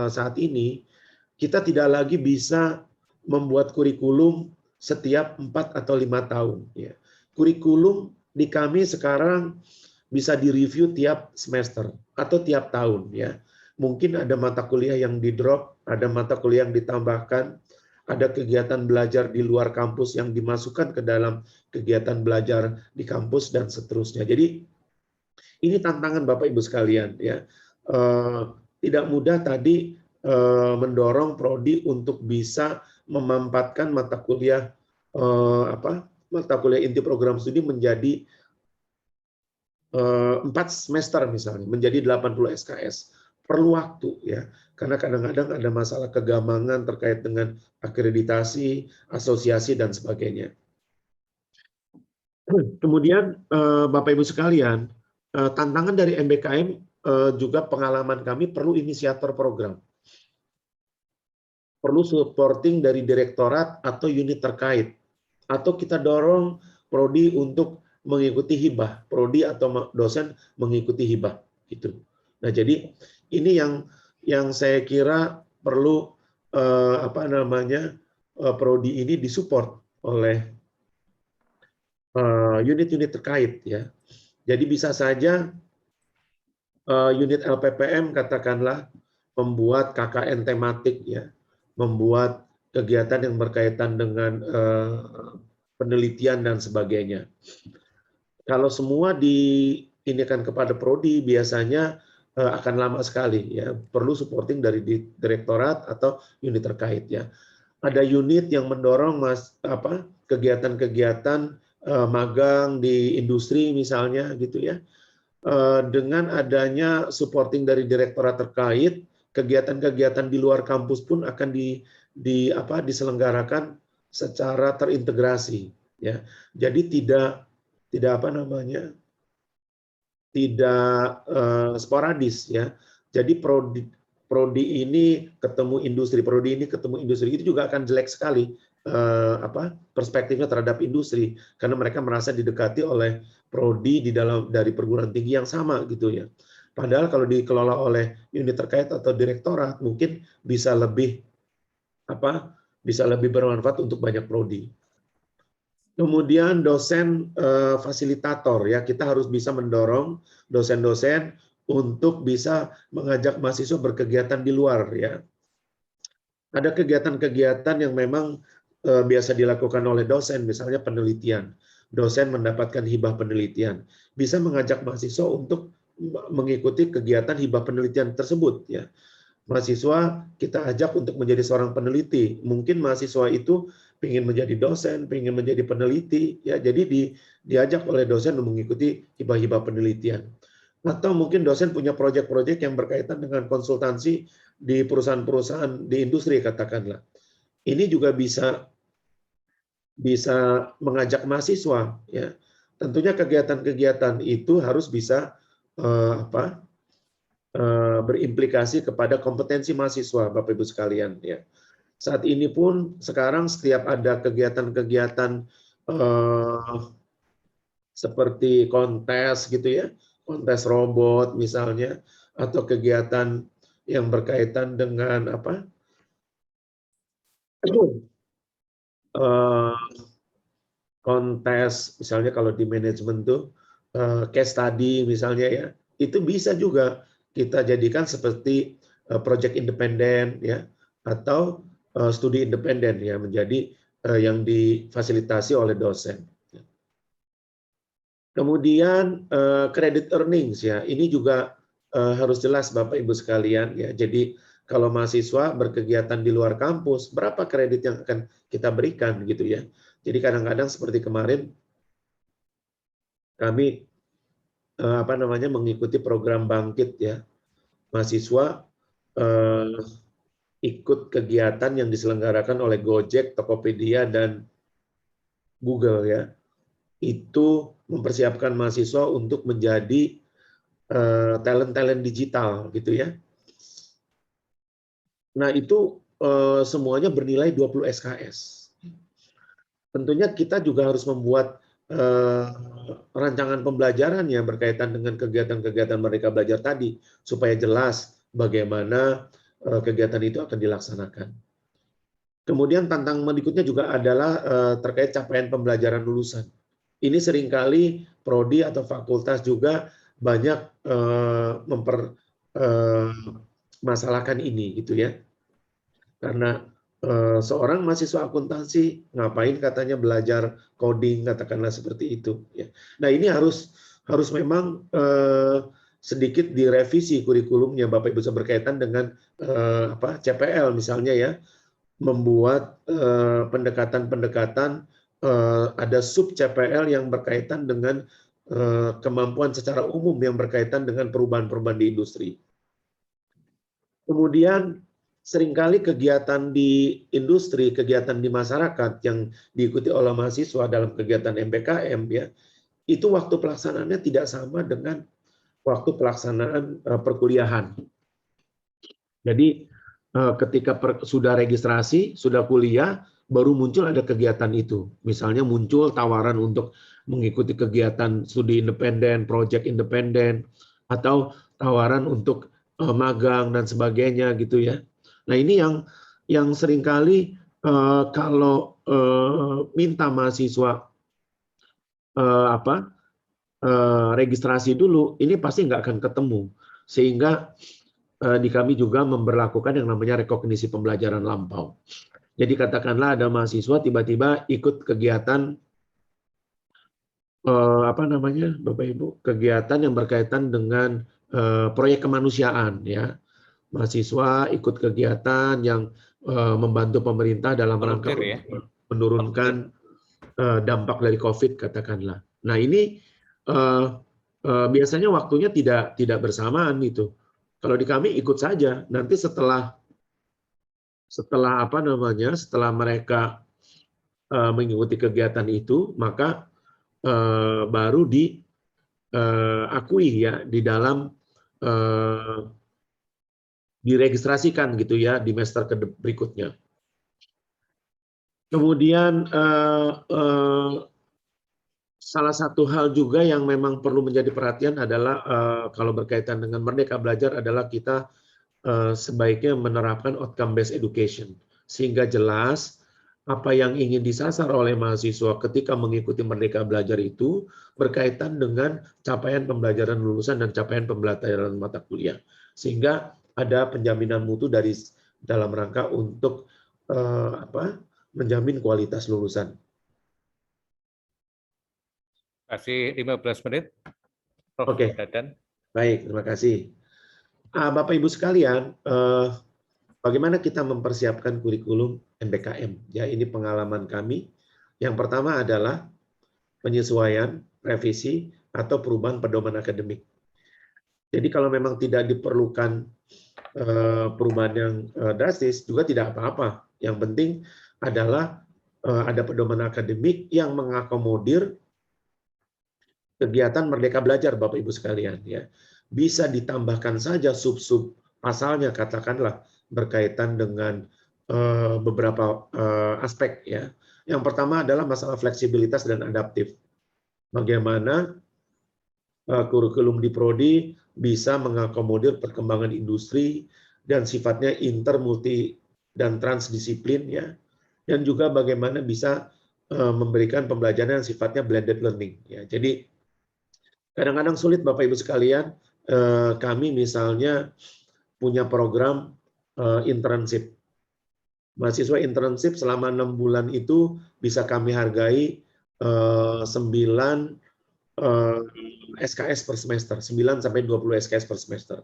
saat ini, kita tidak lagi bisa membuat kurikulum setiap 4 atau 5 tahun. Ya. Kurikulum di kami sekarang bisa direview tiap semester atau tiap tahun. Ya. Mungkin ada mata kuliah yang di-drop, ada mata kuliah yang ditambahkan, ada kegiatan belajar di luar kampus yang dimasukkan ke dalam kegiatan belajar di kampus dan seterusnya. Jadi ini tantangan Bapak Ibu sekalian ya. Tidak mudah tadi mendorong prodi untuk bisa memampatkan mata kuliah mata kuliah inti program studi menjadi 4 semester misalnya, menjadi 80 SKS. Perlu waktu ya, karena kadang-kadang ada masalah kegamangan terkait dengan akreditasi, asosiasi dan sebagainya. Kemudian Bapak Ibu sekalian, tantangan dari MBKM juga pengalaman kami perlu inisiator program. Perlu supporting dari direktorat atau unit terkait. Atau kita dorong prodi untuk mengikuti hibah, prodi atau dosen mengikuti hibah gitu. Nah, jadi ini yang saya kira perlu prodi ini disupport oleh unit-unit terkait ya. Jadi bisa saja unit LPPM katakanlah membuat KKN tematik ya, membuat kegiatan yang berkaitan dengan penelitian dan sebagainya. Kalau semua diinikan kepada prodi biasanya akan lama sekali ya, perlu supporting dari direktorat atau unit terkait ya. Ada unit yang mendorong kegiatan-kegiatan magang di industri misalnya gitu ya. Dengan adanya supporting dari direktorat terkait, kegiatan-kegiatan di luar kampus pun akan diselenggarakan secara terintegrasi ya. Jadi tidak sporadis ya. Jadi prodi ini ketemu industri itu juga akan jelek sekali perspektifnya terhadap industri, karena mereka merasa didekati oleh prodi dari perguruan tinggi yang sama gitu ya. Padahal kalau dikelola oleh unit terkait atau direktorat mungkin bisa lebih bermanfaat untuk banyak prodi. Kemudian dosen fasilitator ya, kita harus bisa mendorong dosen-dosen untuk bisa mengajak mahasiswa berkegiatan di luar ya. Ada kegiatan-kegiatan yang memang biasa dilakukan oleh dosen, misalnya penelitian. Dosen mendapatkan hibah penelitian, bisa mengajak mahasiswa untuk mengikuti kegiatan hibah penelitian tersebut ya. Mahasiswa kita ajak untuk menjadi seorang peneliti. Mungkin mahasiswa itu ingin menjadi dosen, ingin menjadi peneliti, ya. Jadi diajak oleh dosen untuk mengikuti hibah-hibah penelitian. Atau mungkin dosen punya proyek-proyek yang berkaitan dengan konsultansi di perusahaan-perusahaan di industri katakanlah. Ini juga bisa mengajak mahasiswa, ya. Tentunya kegiatan-kegiatan itu harus bisa berimplikasi kepada kompetensi mahasiswa, Bapak Ibu sekalian ya. Saat ini pun sekarang setiap ada kegiatan-kegiatan seperti kontes gitu ya, kontes robot misalnya, atau kegiatan yang berkaitan dengan kontes misalnya kalau di manajemen tuh case study misalnya ya, itu bisa juga kita jadikan seperti project independen ya, atau studi independen ya, menjadi yang difasilitasi oleh dosen. Kemudian credit earnings ya, ini juga harus jelas Bapak Ibu sekalian ya. Jadi kalau mahasiswa berkegiatan di luar kampus, berapa kredit yang akan kita berikan gitu ya. Jadi kadang-kadang seperti kemarin kami mengikuti program Bangkit ya. Mahasiswa ikut kegiatan yang diselenggarakan oleh Gojek, Tokopedia dan Google ya. Itu mempersiapkan mahasiswa untuk menjadi talent-talent digital gitu ya. Nah, itu semuanya bernilai 20 SKS. Tentunya kita juga harus membuat rancangan pembelajaran yang berkaitan dengan kegiatan-kegiatan mereka belajar tadi, supaya jelas bagaimana kegiatan itu akan dilaksanakan. Kemudian tantangan berikutnya juga adalah terkait capaian pembelajaran lulusan. Ini seringkali prodi atau fakultas juga banyak mempermasalahkan ini gitu ya. Karena seorang mahasiswa akuntansi ngapain katanya belajar coding, katakanlah seperti itu ya. Nah, ini harus memang sedikit direvisi kurikulumnya Bapak Ibu, berkaitan dengan CPL misalnya ya, membuat pendekatan-pendekatan ada sub CPL yang berkaitan dengan kemampuan secara umum yang berkaitan dengan perubahan-perubahan di industri. Kemudian seringkali kegiatan di industri, kegiatan di masyarakat yang diikuti oleh mahasiswa dalam kegiatan MBKM ya, itu waktu pelaksanaannya tidak sama dengan waktu pelaksanaan perkuliahan. Jadi ketika sudah registrasi, sudah kuliah, baru muncul ada kegiatan itu. Misalnya muncul tawaran untuk mengikuti kegiatan studi independen, proyek independen, atau tawaran untuk magang dan sebagainya gitu ya. Nah, ini yang seringkali kalau minta mahasiswa registrasi dulu, ini pasti nggak akan ketemu. Sehingga di kami juga memberlakukan yang namanya rekognisi pembelajaran lampau. Jadi katakanlah ada mahasiswa tiba-tiba ikut kegiatan Bapak Ibu, kegiatan yang berkaitan dengan proyek kemanusiaan ya. Mahasiswa ikut kegiatan yang membantu pemerintah dalam rangka menurunkan dampak dari COVID katakanlah. Nah, ini biasanya waktunya tidak bersamaan gitu. Kalau di kami ikut saja, nanti setelah mereka mengikuti kegiatan itu, maka baru akui ya di dalam diregistrasikan gitu ya di semester berikutnya. Kemudian salah satu hal juga yang memang perlu menjadi perhatian adalah kalau berkaitan dengan Merdeka Belajar adalah kita sebaiknya menerapkan outcome based education sehingga jelas apa yang ingin disasar oleh mahasiswa ketika mengikuti Merdeka Belajar itu berkaitan dengan capaian pembelajaran lulusan dan capaian pembelajaran mata kuliah sehingga ada penjaminan mutu dari dalam rangka untuk menjamin kualitas lulusan. Kasih 15 menit, Prof. Oke. Dadan. Baik, terima kasih. Bapak Ibu sekalian, bagaimana kita mempersiapkan kurikulum MBKM? Ya, ini pengalaman kami. Yang pertama adalah penyesuaian, revisi, atau perubahan pedoman akademik. Jadi kalau memang tidak diperlukan perubahan yang drastis, juga tidak apa-apa. Yang penting adalah ada pedoman akademik yang mengakomodir kegiatan Merdeka Belajar, Bapak Ibu sekalian. Ya, bisa ditambahkan saja sub-sub pasalnya, katakanlah berkaitan dengan beberapa aspek. Ya, yang pertama adalah masalah fleksibilitas dan adaptif. Bagaimana kurikulum di Prodi bisa mengakomodir perkembangan industri dan sifatnya inter, multi, dan transdisiplin, ya, dan juga bagaimana bisa memberikan pembelajaran yang sifatnya blended learning. Ya, jadi kadang-kadang sulit Bapak Ibu sekalian, kami misalnya punya program internship. Mahasiswa internship selama 6 bulan itu bisa kami hargai 9 SKS per semester, 9 sampai 20 SKS per semester.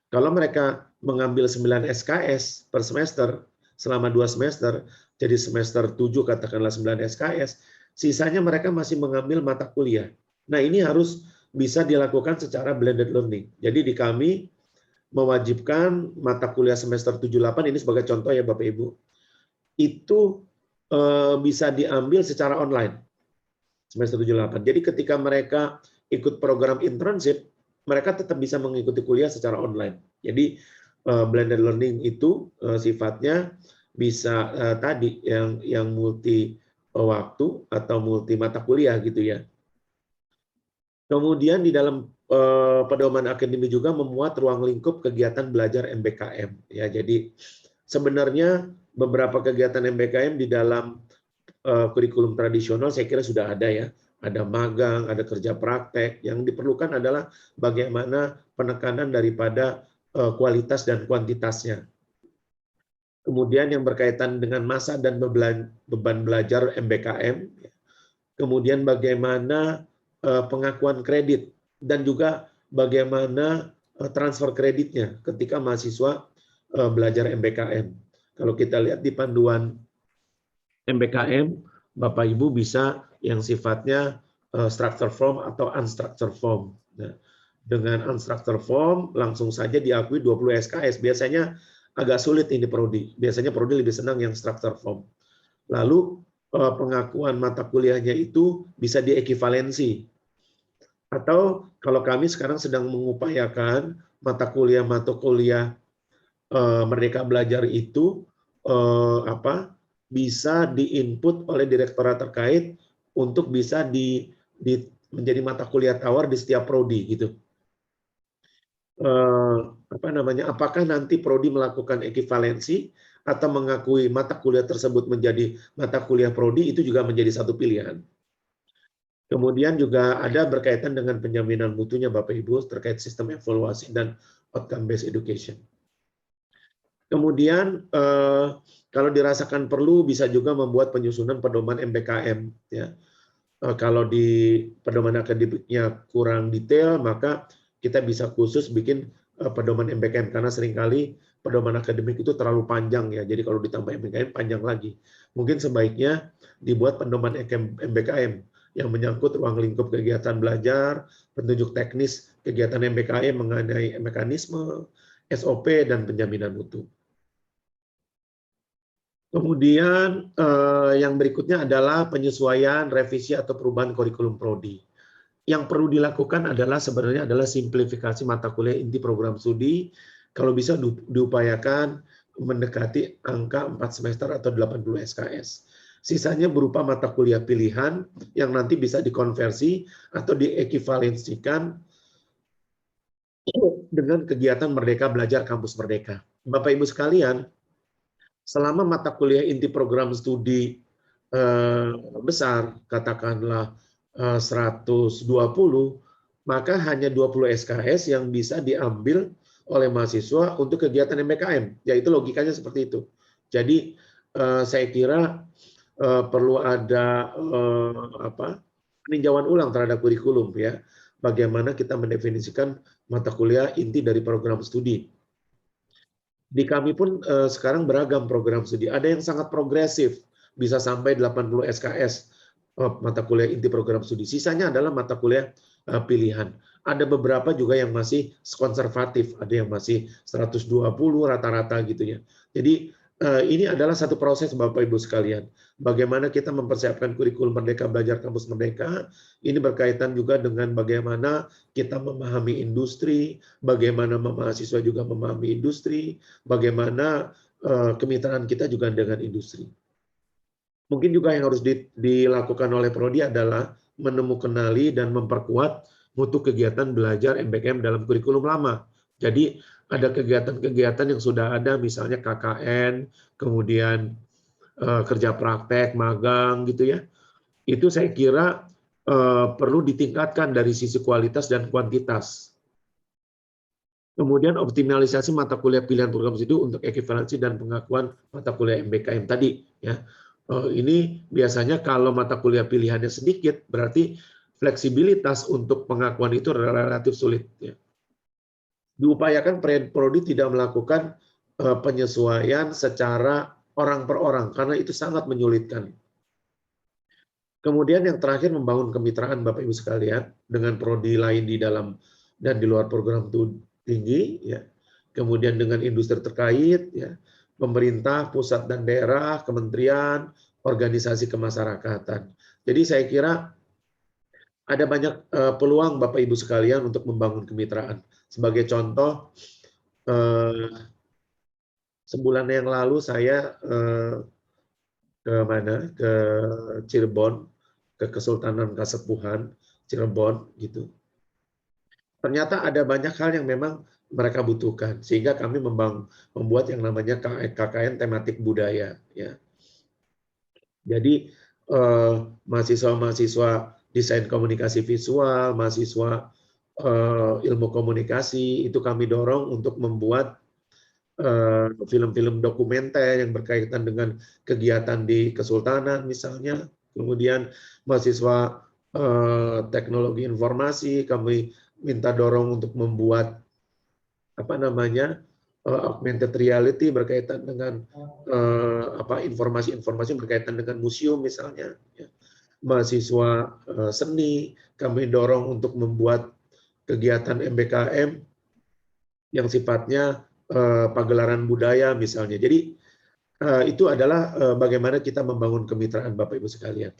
Kalau mereka mengambil 9 SKS per semester selama 2 semester, jadi semester 7 katakanlah 9 SKS, sisanya mereka masih mengambil mata kuliah. Nah, ini harus bisa dilakukan secara blended learning. Jadi di kami mewajibkan mata kuliah semester 7-8, ini sebagai contoh ya Bapak Ibu, itu bisa diambil secara online semester 7-8. Jadi ketika mereka ikut program internship, mereka tetap bisa mengikuti kuliah secara online. Jadi blended learning itu sifatnya bisa tadi yang multi waktu atau multi mata kuliah gitu ya. Kemudian di dalam pedoman akademik juga memuat ruang lingkup kegiatan belajar MBKM. Ya, jadi sebenarnya beberapa kegiatan MBKM di dalam kurikulum tradisional saya kira sudah ada ya. Ada magang, ada kerja praktek. Yang diperlukan adalah bagaimana penekanan daripada kualitas dan kuantitasnya. Kemudian yang berkaitan dengan masa dan beban belajar MBKM. Kemudian bagaimana pengakuan kredit dan juga bagaimana transfer kreditnya ketika mahasiswa belajar MBKM. Kalau kita lihat di panduan MBKM, Bapak Ibu bisa yang sifatnya structure form atau unstructured form. Nah, dengan unstructured form langsung saja diakui 20 SKS. Biasanya agak sulit ini Prodi. Biasanya Prodi lebih senang yang structure form. Lalu pengakuan mata kuliahnya itu bisa diekivalensi. Atau kalau kami sekarang sedang mengupayakan mata kuliah Merdeka Belajar itu bisa diinput oleh direktorat terkait untuk bisa menjadi mata kuliah tawar di setiap prodi gitu. Apakah nanti prodi melakukan ekivalensi atau mengakui mata kuliah tersebut menjadi mata kuliah prodi, itu juga menjadi satu pilihan. Kemudian juga ada berkaitan dengan penjaminan mutunya Bapak Ibu terkait sistem evaluasi dan outcome based education. Kemudian kalau dirasakan perlu bisa juga membuat penyusunan pedoman MBKM. Ya. Kalau di pedoman akademiknya kurang detail, maka kita bisa khusus bikin pedoman MBKM karena seringkali pedoman akademik itu terlalu panjang ya. Jadi kalau ditambah MBKM panjang lagi. Mungkin sebaiknya dibuat pedoman MBKM yang menyangkut ruang lingkup kegiatan belajar, petunjuk teknis kegiatan MBKM mengenai mekanisme, SOP, dan penjaminan mutu. Kemudian yang berikutnya adalah penyesuaian, revisi, atau perubahan kurikulum prodi. yang perlu dilakukan adalah sebenarnya adalah simplifikasi mata kuliah inti program studi. Kalau bisa diupayakan mendekati angka 4 semester atau 80 SKS. Sisanya berupa mata kuliah pilihan yang nanti bisa dikonversi atau diekivalensikan dengan kegiatan Merdeka Belajar Kampus Merdeka. Bapak Ibu sekalian, selama mata kuliah inti program studi besar, katakanlah 120, maka hanya 20 SKS yang bisa diambil oleh mahasiswa untuk kegiatan MBKM, yaitu logikanya seperti itu. Jadi saya kira perlu ada peninjauan ulang terhadap kurikulum, ya, bagaimana kita mendefinisikan mata kuliah inti dari program studi. Di kami pun sekarang beragam program studi. Ada yang sangat progresif, bisa sampai 80 SKS mata kuliah inti program studi. Sisanya adalah mata kuliah pilihan. Ada beberapa juga yang masih konservatif, ada yang masih 120 rata-rata gitu ya. Jadi ini adalah satu proses Bapak Ibu sekalian. Bagaimana kita mempersiapkan kurikulum Merdeka Belajar Kampus Merdeka, ini berkaitan juga dengan bagaimana kita memahami industri, bagaimana mahasiswa juga memahami industri, bagaimana kemitraan kita juga dengan industri. Mungkin juga yang harus dilakukan oleh Prodi adalah menemukan dan memperkuat mutu kegiatan belajar MBKM dalam kurikulum lama. Jadi ada kegiatan-kegiatan yang sudah ada, misalnya KKN, kemudian kerja praktek, magang gitu ya. Itu saya kira perlu ditingkatkan dari sisi kualitas dan kuantitas. Kemudian optimalisasi mata kuliah pilihan program studi untuk ekivalensi dan pengakuan mata kuliah MBKM tadi ya. Ini biasanya kalau mata kuliah pilihannya sedikit, berarti fleksibilitas untuk pengakuan itu relatif sulit. Ya. Diupayakan Prodi tidak melakukan penyesuaian secara orang per orang, karena itu sangat menyulitkan. Kemudian yang terakhir, membangun kemitraan Bapak Ibu sekalian dengan Prodi lain di dalam dan di luar program tinggi, ya. Kemudian dengan industri terkait, ya. Pemerintah, pusat dan daerah, kementerian, organisasi kemasyarakatan. Jadi saya kira ada banyak peluang Bapak Ibu sekalian untuk membangun kemitraan. Sebagai contoh, sebulan yang lalu saya ke Cirebon, ke Kesultanan Kasepuhan Cirebon gitu. Ternyata ada banyak hal yang memang mereka butuhkan, sehingga kami membuat yang namanya KKN tematik budaya. Ya. Jadi mahasiswa-mahasiswa desain komunikasi visual, mahasiswa ilmu komunikasi, itu kami dorong untuk membuat film-film dokumenter yang berkaitan dengan kegiatan di Kesultanan misalnya. Kemudian mahasiswa teknologi informasi kami minta dorong untuk membuat augmented reality berkaitan dengan informasi-informasi berkaitan dengan museum misalnya. Mahasiswa seni kami dorong untuk membuat kegiatan MBKM yang sifatnya pagelaran budaya misalnya. Jadi itu adalah bagaimana kita membangun kemitraan Bapak Ibu sekalian.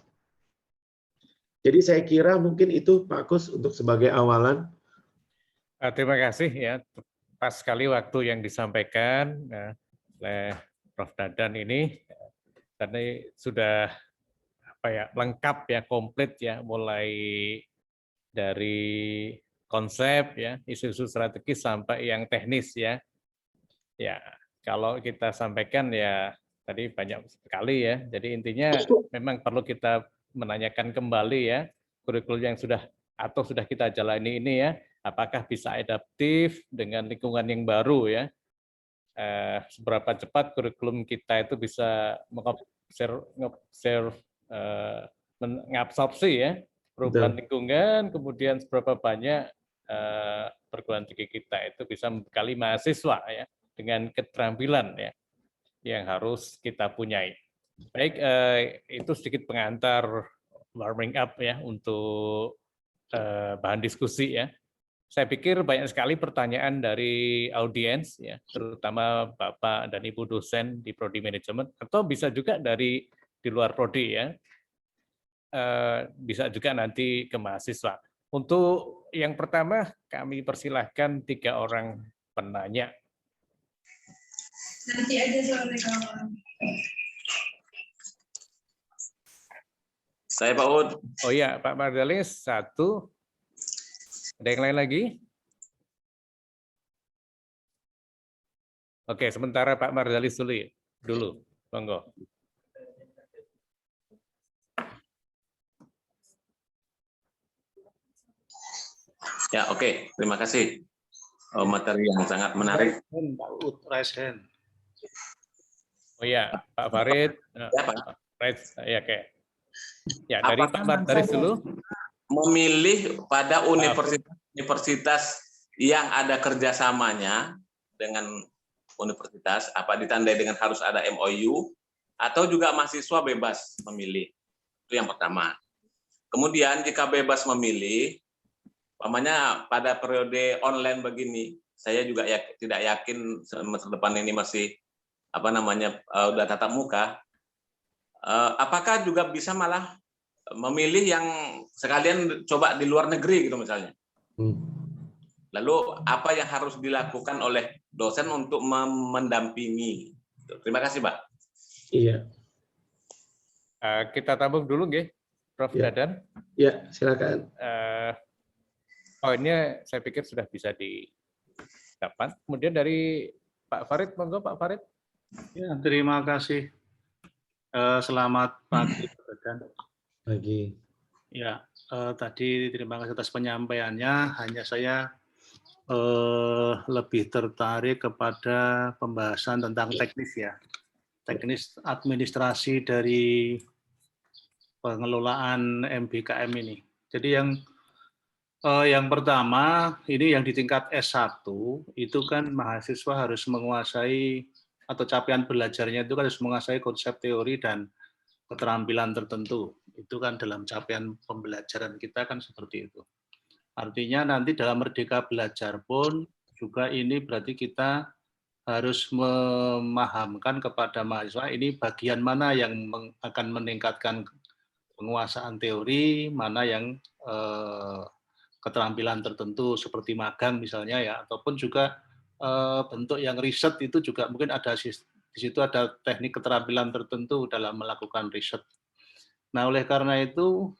Jadi saya kira mungkin itu Pak Kus untuk sebagai awalan. Terima kasih ya, pas sekali waktu yang disampaikan oleh Prof. Dadan ini, karena sudah lengkap ya, komplit ya, mulai dari konsep ya, isu-isu strategis sampai yang teknis ya. Ya, kalau kita sampaikan ya tadi banyak sekali ya. Jadi intinya memang perlu kita menanyakan kembali ya, kurikulum yang sudah kita jalani ini ya, apakah bisa adaptif dengan lingkungan yang baru ya. Seberapa cepat kurikulum kita itu bisa mengabsorpsi ya perubahan lingkungan, kemudian seberapa banyak perguruan tinggi kita itu bisa membekali mahasiswa ya dengan keterampilan ya yang harus kita punyai. Baik, itu sedikit pengantar warming up ya untuk bahan diskusi ya. Saya pikir banyak sekali pertanyaan dari audiens ya, terutama Bapak dan Ibu dosen di Prodi Manajemen, atau bisa juga dari di luar prodi ya. Bisa juga nanti ke mahasiswa. Untuk yang pertama, kami persilahkan 3 orang penanya. Nanti aja sore kawan. Saya Pak Ud. Oh iya, Pak Mardalis 1. Ada yang lain lagi? Oke, sementara Pak Mardalis dulu. Monggo. Ya, oke. Terima kasih. Materi yang sangat menarik. Pak Ud, raise hand. Oh iya, Pak Farid. Ya, Pak. Ya, oke. Ya, dari Pak Mardalis dulu. Memilih pada universitas yang ada kerjasamanya dengan universitas, apa ditandai dengan harus ada MOU, atau juga mahasiswa bebas memilih. Itu yang pertama. Kemudian jika bebas memilih, umpamanya pada periode online begini, saya juga tidak yakin semester depan ini masih udah tatap muka. Apakah juga bisa malah memilih yang sekalian coba di luar negeri gitu misalnya? Lalu apa yang harus dilakukan oleh dosen untuk mendampingi? Terima kasih, Pak. Iya. Kita tabung dulu, nggih, Prof. Ya. Dadan. Ya, silakan. Poinnya saya pikir sudah bisa didapat. Kemudian dari Pak Farid, monggo Pak Farid. Ya, terima kasih. Selamat pagi, Pak Dadan. Pagi. Ya, tadi terima kasih atas penyampaiannya. Hanya saya lebih tertarik kepada pembahasan tentang teknis ya, teknis administrasi dari pengelolaan MBKM ini. Jadi yang pertama, ini yang di tingkat S1, itu kan mahasiswa harus menguasai, atau capaian belajarnya itu kan harus menguasai konsep teori dan keterampilan tertentu. Itu kan dalam capaian pembelajaran kita kan seperti itu. Artinya nanti dalam Merdeka Belajar pun juga ini berarti kita harus memahamkan kepada mahasiswa ini bagian mana yang akan meningkatkan penguasaan teori, mana yang keterampilan tertentu seperti magang misalnya ya, ataupun juga bentuk yang riset itu juga mungkin ada di situ ada teknik keterampilan tertentu dalam melakukan riset. Nah, oleh karena itu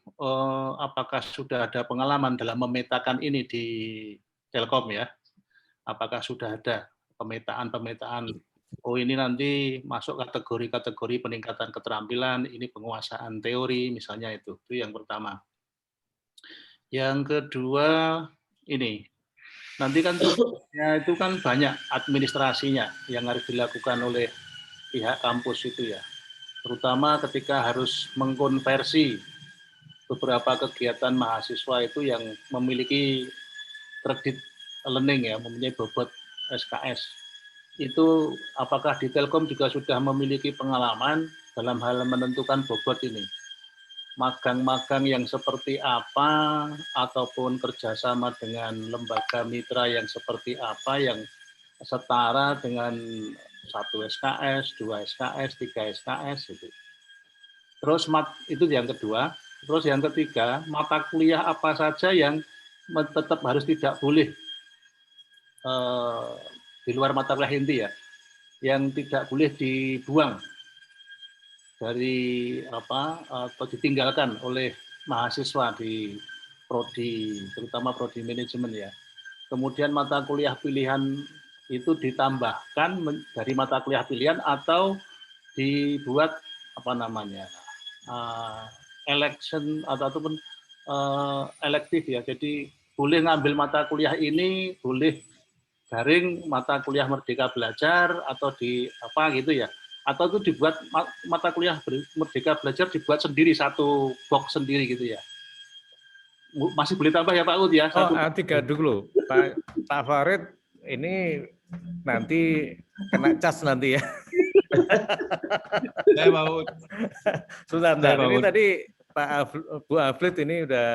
apakah sudah ada pengalaman dalam memetakan ini di Telkom ya? Apakah sudah ada pemetaan oh ini nanti masuk kategori-kategori peningkatan keterampilan, ini penguasaan teori misalnya itu yang pertama. Yang kedua ini nanti kan ya, itu kan banyak administrasinya yang harus dilakukan oleh pihak kampus itu ya, terutama ketika harus mengkonversi beberapa kegiatan mahasiswa itu yang memiliki kredit learning ya, mempunyai bobot SKS. Itu apakah di Telkom juga sudah memiliki pengalaman dalam hal menentukan bobot ini? Magang-magang yang seperti apa, ataupun kerjasama dengan lembaga mitra yang seperti apa, yang setara dengan 1 SKS, 2 SKS, 3 SKS. Gitu. Terus itu yang kedua. Terus yang ketiga, mata kuliah apa saja yang tetap harus tidak boleh di luar mata kuliah inti ya, yang tidak boleh dibuang dari atau ditinggalkan oleh mahasiswa di prodi, terutama prodi manajemen ya. Kemudian mata kuliah pilihan itu ditambahkan dari mata kuliah pilihan atau dibuat election ataupun elektif ya. Jadi boleh ngambil mata kuliah ini, boleh garing mata kuliah Merdeka Belajar atau di gitu ya. Atau itu dibuat mata kuliah Merdeka Belajar dibuat sendiri, satu box sendiri gitu ya. Masih boleh tambah ya Pak Ud ya? Tiga dulu. Pak Farid ini nanti kena cas nanti ya. Saya Pak Ud. Sebentar, ini tadi Bu Aflid ini udah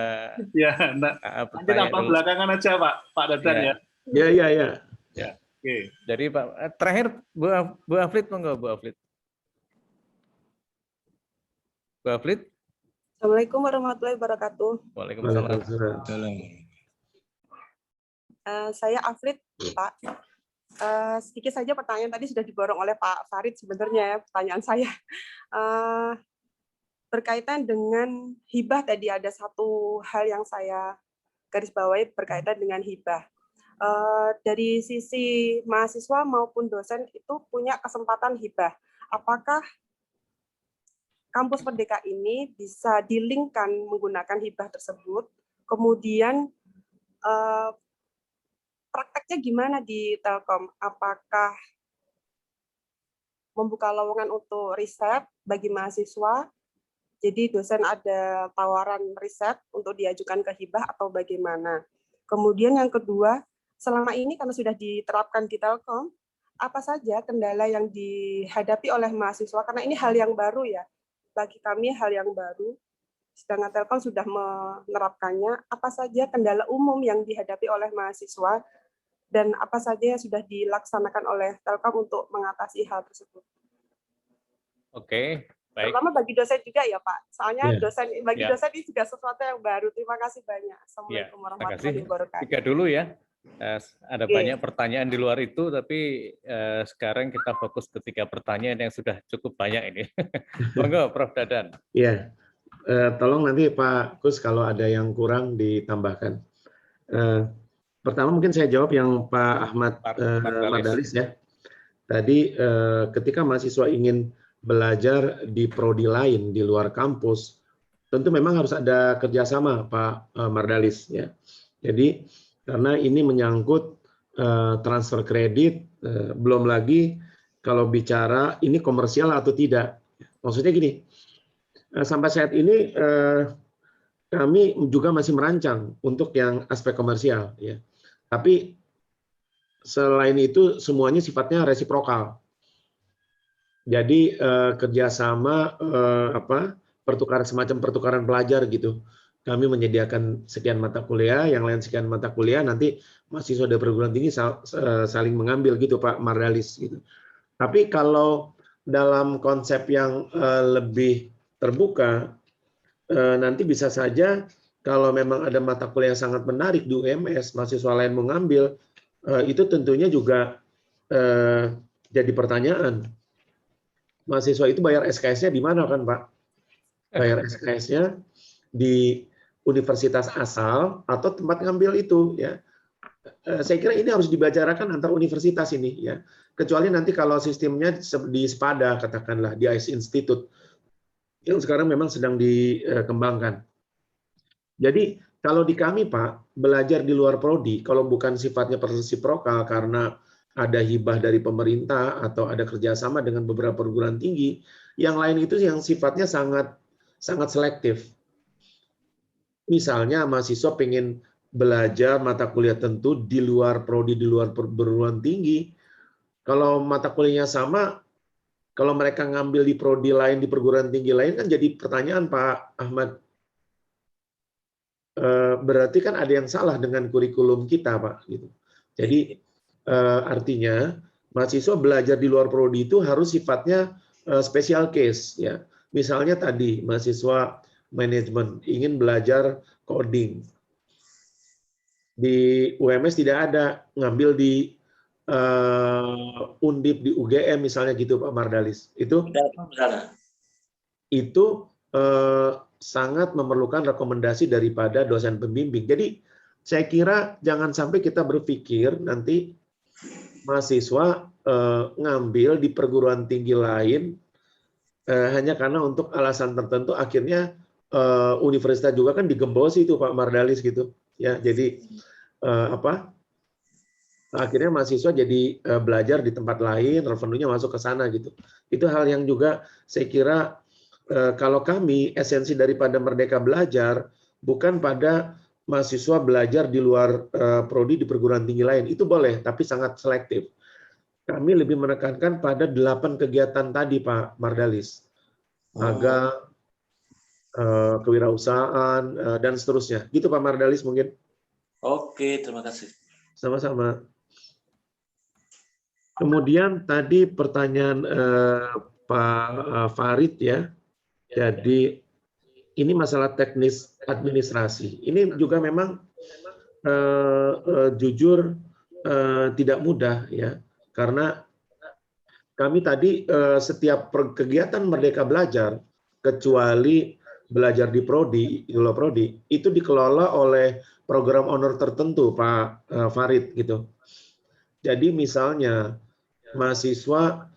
ya, nanti tambah belakangan aja Pak Dadan ya. Ya. Oke. Jadi Pak terakhir Bu Aflid monggo Bu Aflid. Bu Aflid? Assalamualaikum warahmatullahi wabarakatuh. Waalaikumsalam. Saya Afrid, Pak. Sedikit saja pertanyaan tadi sudah diborong oleh Pak Farid sebenarnya ya, pertanyaan saya. Berkaitan dengan hibah tadi ada satu hal yang saya garis bawahi berkaitan dengan hibah. Dari sisi mahasiswa maupun dosen itu punya kesempatan hibah. Apakah Kampus Merdeka ini bisa di-link-kan menggunakan hibah tersebut, kemudian prakteknya gimana di Telkom? Apakah membuka lowongan untuk riset bagi mahasiswa, jadi dosen ada tawaran riset untuk diajukan ke hibah atau bagaimana? Kemudian yang kedua, selama ini karena sudah diterapkan di Telkom, apa saja kendala yang dihadapi oleh mahasiswa? Karena ini hal yang baru ya, bagi kami hal yang baru, sedangkan Telkom sudah menerapkannya. Apa saja kendala umum yang dihadapi oleh mahasiswa dan apa saja yang sudah dilaksanakan oleh Telkom untuk mengatasi hal tersebut? Oke, baik. Terutama bagi dosen juga ya Pak, soalnya dosen dosen ini juga sesuatu yang baru. Terima kasih banyak. Assalamualaikum warahmatullahi wabarakatuh. Tiga dulu ya. Ada banyak pertanyaan di luar itu, tapi sekarang kita fokus ke 3 pertanyaan yang sudah cukup banyak ini. Monggo, Prof. Dadan. Iya, tolong nanti Pak Kus kalau ada yang kurang ditambahkan. Pertama mungkin saya jawab yang Pak Ahmad Mardalis ya. Tadi ketika mahasiswa ingin belajar di prodi lain di luar kampus, tentu memang harus ada kerjasama Pak Mardalis ya. Jadi karena ini menyangkut transfer kredit, belum lagi kalau bicara ini komersial atau tidak. Maksudnya gini, sampai saat ini kami juga masih merancang untuk yang aspek komersial ya. Tapi selain itu semuanya sifatnya resiprokal. Jadi kerjasama pertukaran semacam pertukaran pelajar gitu. Kami menyediakan sekian mata kuliah, yang lain sekian mata kuliah, nanti mahasiswa dari perguruan tinggi saling mengambil gitu Pak Mardalis gitu. Tapi kalau dalam konsep yang lebih terbuka, nanti bisa saja kalau memang ada mata kuliah yang sangat menarik di UMS, mahasiswa lain mengambil, itu tentunya juga jadi pertanyaan. Mahasiswa itu bayar SKS-nya di mana kan Pak? Bayar SKS-nya di universitas asal atau tempat ngambil itu ya. Saya kira ini harus dibicarakan antar universitas ini ya. Kecuali nanti kalau sistemnya di SPADA katakanlah di ICE Institute yang sekarang memang sedang dikembangkan. Jadi kalau di kami Pak, belajar di luar prodi kalau bukan sifatnya resiprokal karena ada hibah dari pemerintah atau ada kerjasama dengan beberapa perguruan tinggi, yang lain itu yang sifatnya sangat selektif. Misalnya mahasiswa pengen belajar mata kuliah tentu di luar prodi, di luar perguruan tinggi. Kalau mata kuliahnya sama, kalau mereka ngambil di prodi lain, di perguruan tinggi lain, kan jadi pertanyaan Pak Ahmad. Berarti kan ada yang salah dengan kurikulum kita Pak. Gitu. Jadi artinya mahasiswa belajar di luar prodi itu harus sifatnya special case. Ya. Misalnya tadi mahasiswa manajemen ingin belajar coding di UMS tidak ada, ngambil di Undip di UGM misalnya gitu Pak Mardalis itu sangat memerlukan rekomendasi daripada dosen pembimbing. Jadi saya kira jangan sampai kita berpikir nanti mahasiswa ngambil di perguruan tinggi lain hanya karena untuk alasan tertentu akhirnya universitas juga kan digembosi itu Pak Mardalis gitu ya. Jadi akhirnya mahasiswa jadi belajar di tempat lain, revenue-nya masuk ke sana gitu. Itu hal yang juga saya kira kalau kami esensi daripada Merdeka Belajar bukan pada mahasiswa belajar di luar prodi di perguruan tinggi lain. Itu boleh tapi sangat selektif. Kami lebih menekankan pada 8 kegiatan tadi Pak Mardalis. Magang, kewirausahaan, dan seterusnya. Gitu Pak Mardalis mungkin. Oke, terima kasih. Sama-sama. Kemudian tadi pertanyaan Pak Farid ya. Jadi ini masalah teknis administrasi. Ini juga memang jujur tidak mudah ya, karena kami tadi setiap kegiatan Merdeka Belajar kecuali belajar di prodi, itu dikelola oleh program honor tertentu, Pak Farid gitu. Jadi misalnya mahasiswa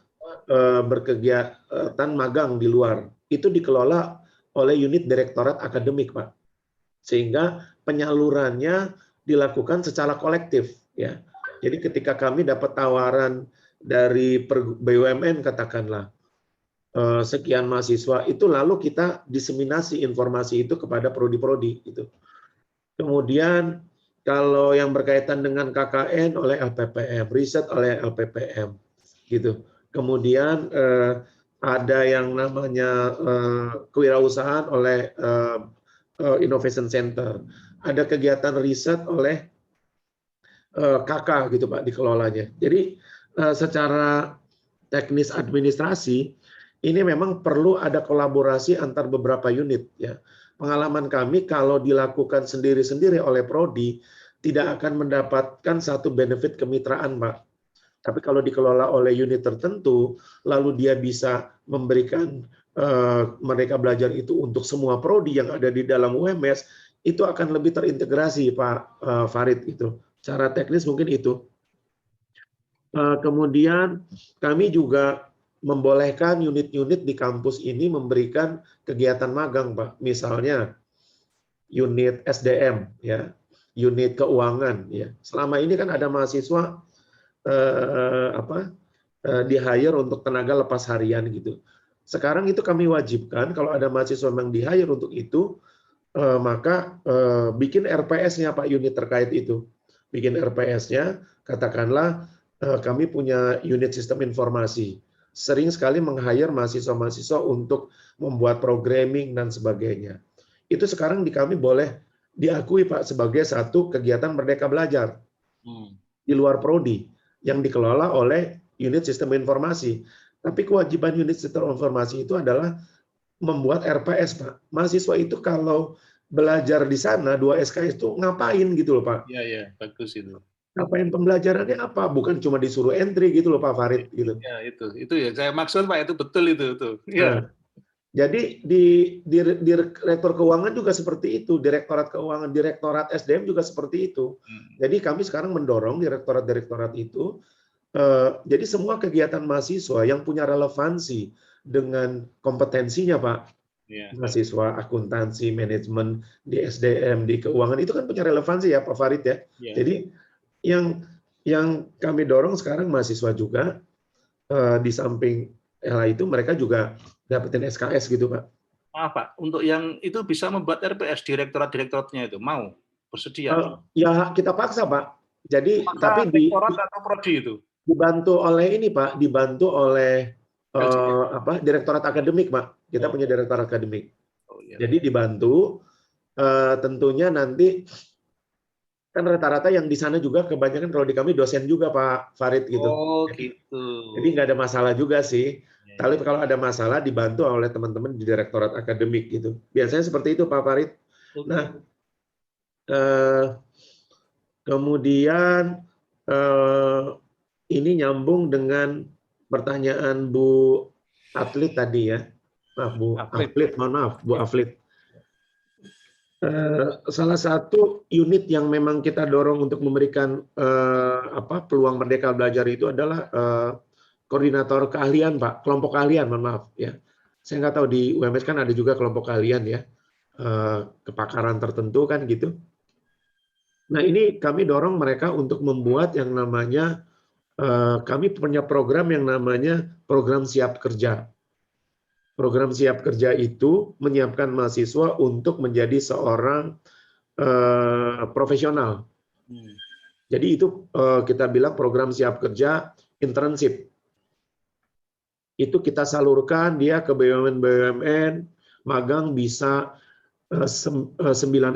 berkegiatan magang di luar, itu dikelola oleh unit direktorat akademik, Pak. Sehingga penyalurannya dilakukan secara kolektif ya. Jadi ketika kami dapat tawaran dari BUMN katakanlah sekian mahasiswa, itu lalu kita diseminasi informasi itu kepada prodi-prodi itu. Kemudian kalau yang berkaitan dengan KKN oleh LPPM, riset oleh LPPM gitu. Kemudian ada yang namanya kewirausahaan oleh Innovation Center. Ada kegiatan riset oleh KK gitu Pak dikelolanya. Jadi secara teknis administrasi ini memang perlu ada kolaborasi antar beberapa unit ya. Pengalaman kami kalau dilakukan sendiri-sendiri oleh prodi tidak akan mendapatkan satu benefit kemitraan, Pak. Tapi kalau dikelola oleh unit tertentu, lalu dia bisa memberikan Merdeka Belajar itu untuk semua prodi yang ada di dalam UMS, itu akan lebih terintegrasi, Pak Farid itu. Secara teknis mungkin itu. Kemudian kami juga membolehkan unit-unit di kampus ini memberikan kegiatan magang, Pak. Misalnya unit SDM, ya, unit keuangan, ya. Selama ini kan ada mahasiswa di-hire untuk tenaga lepas harian gitu. Sekarang itu kami wajibkan kalau ada mahasiswa yang di-hire untuk itu, maka bikin RPS-nya Pak unit terkait itu. Bikin RPS-nya, katakanlah kami punya unit sistem informasi. Sering sekali meng-hire mahasiswa-mahasiswa untuk membuat programming dan sebagainya. Itu sekarang di kami boleh diakui Pak sebagai satu kegiatan Merdeka Belajar di luar prodi yang dikelola oleh unit sistem informasi. Tapi kewajiban unit sistem informasi itu adalah membuat RPS, Pak. Mahasiswa itu kalau belajar di sana 2 SKS itu ngapain gitu loh, Pak? Iya, bagus itu. Ngapain pembelajarannya apa? Bukan cuma disuruh entry gitu loh, Pak Farid gitu. Ya, itu ya. Saya maksud Pak itu betul itu. Ya. Nah, jadi di Rektor Keuangan juga seperti itu, Direktorat Keuangan, Direktorat SDM juga seperti itu. Jadi kami sekarang mendorong direktorat-direktorat itu. Jadi semua kegiatan mahasiswa yang punya relevansi dengan kompetensinya, Pak, mahasiswa akuntansi, manajemen di SDM, di keuangan itu kan punya relevansi ya, Pak Farid ya. Jadi yang kami dorong sekarang mahasiswa juga di samping itu mereka juga dapetin SKS gitu, Pak. Pak, untuk yang itu bisa membuat RPS direktorat-direktoratnya itu mau bersedia? Ya kita paksa, Pak. Jadi tapi direktorat atau prodi itu dibantu oleh ini, Pak, dibantu oleh direktorat akademik, Pak. Kita punya direktorat akademik. Jadi dibantu, tentunya nanti kan rata-rata yang di sana juga kebanyakan kalau di kami dosen juga, Pak Farid gitu. Gitu. Jadi nggak ada masalah juga sih. Tapi kalau ada masalah dibantu oleh teman-teman di direktorat akademik gitu. Biasanya seperti itu, Pak Farid. Nah, kemudian ini nyambung dengan pertanyaan Bu Atlet tadi ya. Maaf, Bu Atlet, mohon maaf, Bu Atlet. Salah satu unit yang memang kita dorong untuk memberikan peluang Merdeka Belajar itu adalah koordinator keahlian, Pak, kelompok keahlian, mohon maaf ya. Saya nggak tahu di UMS kan ada juga kelompok keahlian ya, kepakaran tertentu kan gitu. Nah ini kami dorong mereka untuk membuat yang namanya kami punya program yang namanya program siap kerja. Program siap kerja itu menyiapkan mahasiswa untuk menjadi seorang profesional. Jadi itu kita bilang program siap kerja internship. Itu kita salurkan dia ke BUMN, magang bisa 9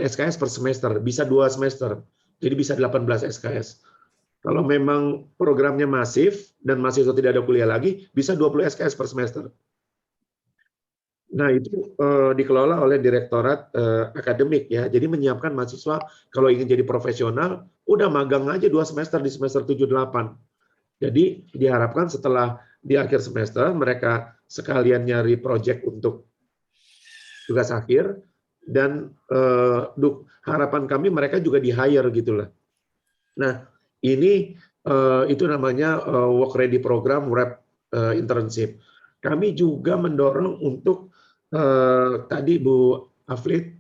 SKS per semester, bisa 2 semester. Jadi bisa 18 SKS. Kalau memang programnya masif dan mahasiswa tidak ada kuliah lagi, bisa 20 SKS per semester. Nah, itu dikelola oleh Direktorat Akademik ya. Jadi menyiapkan mahasiswa kalau ingin jadi profesional, udah magang aja 2 semester di semester 7-8. Jadi diharapkan setelah di akhir semester mereka sekalian nyari proyek untuk tugas akhir dan harapan kami mereka juga di-hire gitulah. Nah, ini itu namanya work ready program wrap internship. Kami juga mendorong untuk tadi Bu Aflid,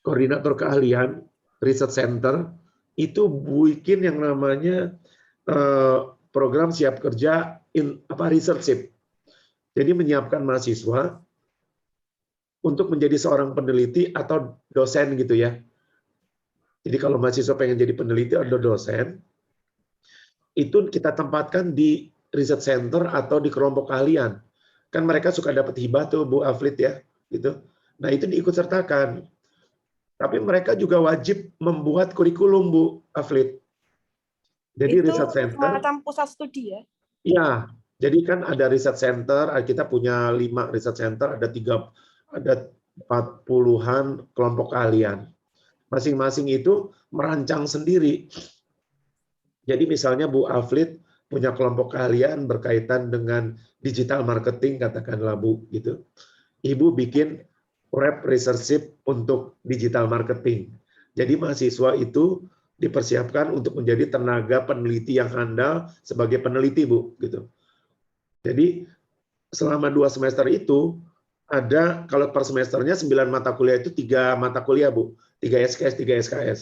koordinator keahlian research center itu bikin yang namanya program siap kerja researchship. Jadi menyiapkan mahasiswa untuk menjadi seorang peneliti atau dosen gitu ya. Jadi kalau mahasiswa pengen jadi peneliti atau dosen, itu kita tempatkan di research center atau di kelompok keahlian. Kan mereka suka dapat hibah tuh Bu Aflid ya, gitu. Nah itu diikut sertakan. Tapi mereka juga wajib membuat kurikulum Bu Aflid. Jadi Itu research center. semacam pusat studi ya? Iya, jadi kan ada research center, kita punya 5 research center, ada 40-an kelompok keahlian. Masing-masing itu merancang sendiri. Jadi misalnya Bu Aflid punya kelompok keahlian berkaitan dengan digital marketing, katakanlah Bu, gitu. Ibu bikin web researchship untuk digital marketing. Jadi mahasiswa itu dipersiapkan untuk menjadi tenaga peneliti yang handal sebagai peneliti, Bu, gitu. Jadi selama 2 semester itu ada, kalau per semesternya 9 mata kuliah itu 3 mata kuliah, Bu. 3 SKS, 3 SKS.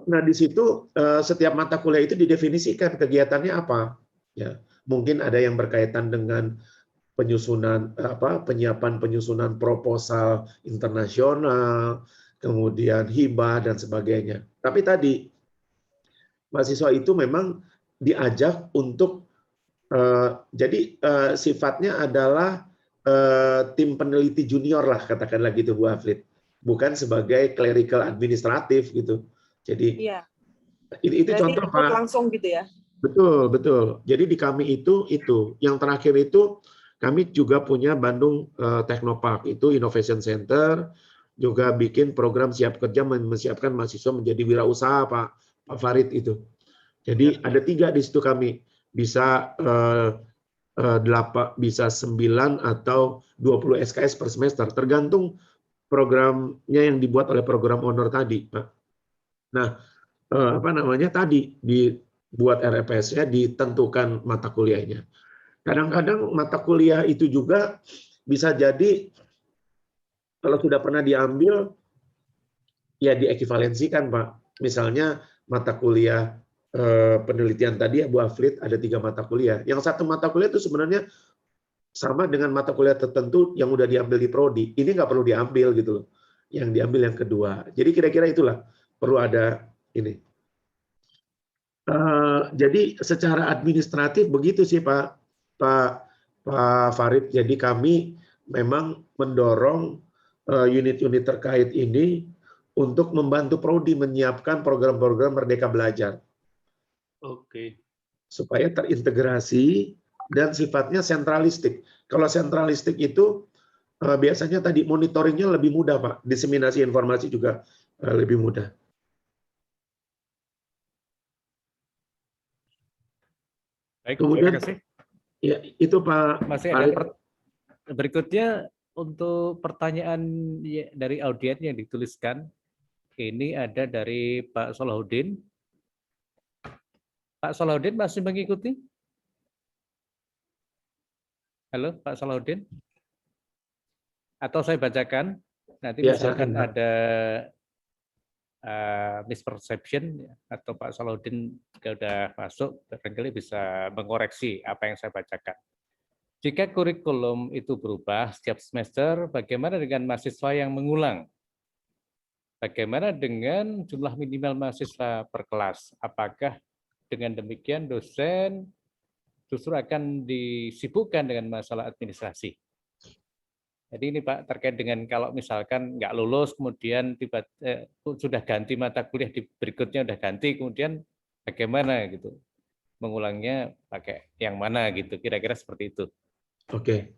Nah, di situ setiap mata kuliah itu didefinisikan kegiatannya apa. Ya, mungkin ada yang berkaitan dengan penyiapan penyusunan proposal internasional, kemudian hibah dan sebagainya. Tapi tadi mahasiswa itu memang diajak untuk jadi sifatnya adalah tim peneliti junior lah, katakanlah gitu Bu Aflid, bukan sebagai clerical administratif gitu. Jadi Iya. itu contoh Pak. Langsung gitu ya. Betul, betul. Jadi di kami itu yang terakhir itu kami juga punya Bandung Technopark, itu Innovation Center, juga bikin program siap kerja menyiapkan mahasiswa menjadi wirausaha Pak Farid itu. Jadi ada 3 di situ kami, bisa 8, bisa 9 atau 20 SKS per semester, tergantung programnya yang dibuat oleh program owner tadi, Pak. Nah, tadi dibuat RPS-nya, ditentukan mata kuliahnya. Kadang-kadang mata kuliah itu juga bisa jadi kalau sudah pernah diambil ya diekivalensikan, Pak. Misalnya mata kuliah penelitian tadi ya Bu Aflid ada 3 mata kuliah. Yang 1 mata kuliah itu sebenarnya sama dengan mata kuliah tertentu yang udah diambil di prodi. Ini nggak perlu diambil gitu loh. Yang diambil yang kedua. Jadi kira-kira itulah perlu ada ini. Jadi secara administratif begitu sih Pak Farid. Jadi kami memang mendorong unit-unit terkait ini untuk membantu prodi menyiapkan program-program Merdeka Belajar. Oke. Supaya terintegrasi dan sifatnya sentralistik. Kalau sentralistik itu biasanya tadi monitoringnya lebih mudah, Pak. Diseminasi informasi juga lebih mudah. Baik, kemudian, terima kasih. Ya, itu Pak. Masih ada berikutnya untuk pertanyaan dari audiens yang dituliskan. Ini ada dari Pak Salahuddin. Pak Salahuddin masih mengikuti? Halo, Pak Salahuddin? Atau saya bacakan, nanti ya, misalkan silakan, ada misperception atau Pak Salahuddin jika sudah masuk, barangkali bisa mengoreksi apa yang saya bacakan. Jika kurikulum itu berubah setiap semester, bagaimana dengan mahasiswa yang mengulang? Bagaimana dengan jumlah minimal mahasiswa per kelas? Apakah dengan demikian dosen justru akan disibukkan dengan masalah administrasi? Jadi ini Pak, terkait dengan kalau misalkan nggak lulus, kemudian sudah ganti mata kuliah di berikutnya udah ganti, kemudian bagaimana gitu? Mengulangnya pakai yang mana gitu, kira-kira seperti itu. Oke.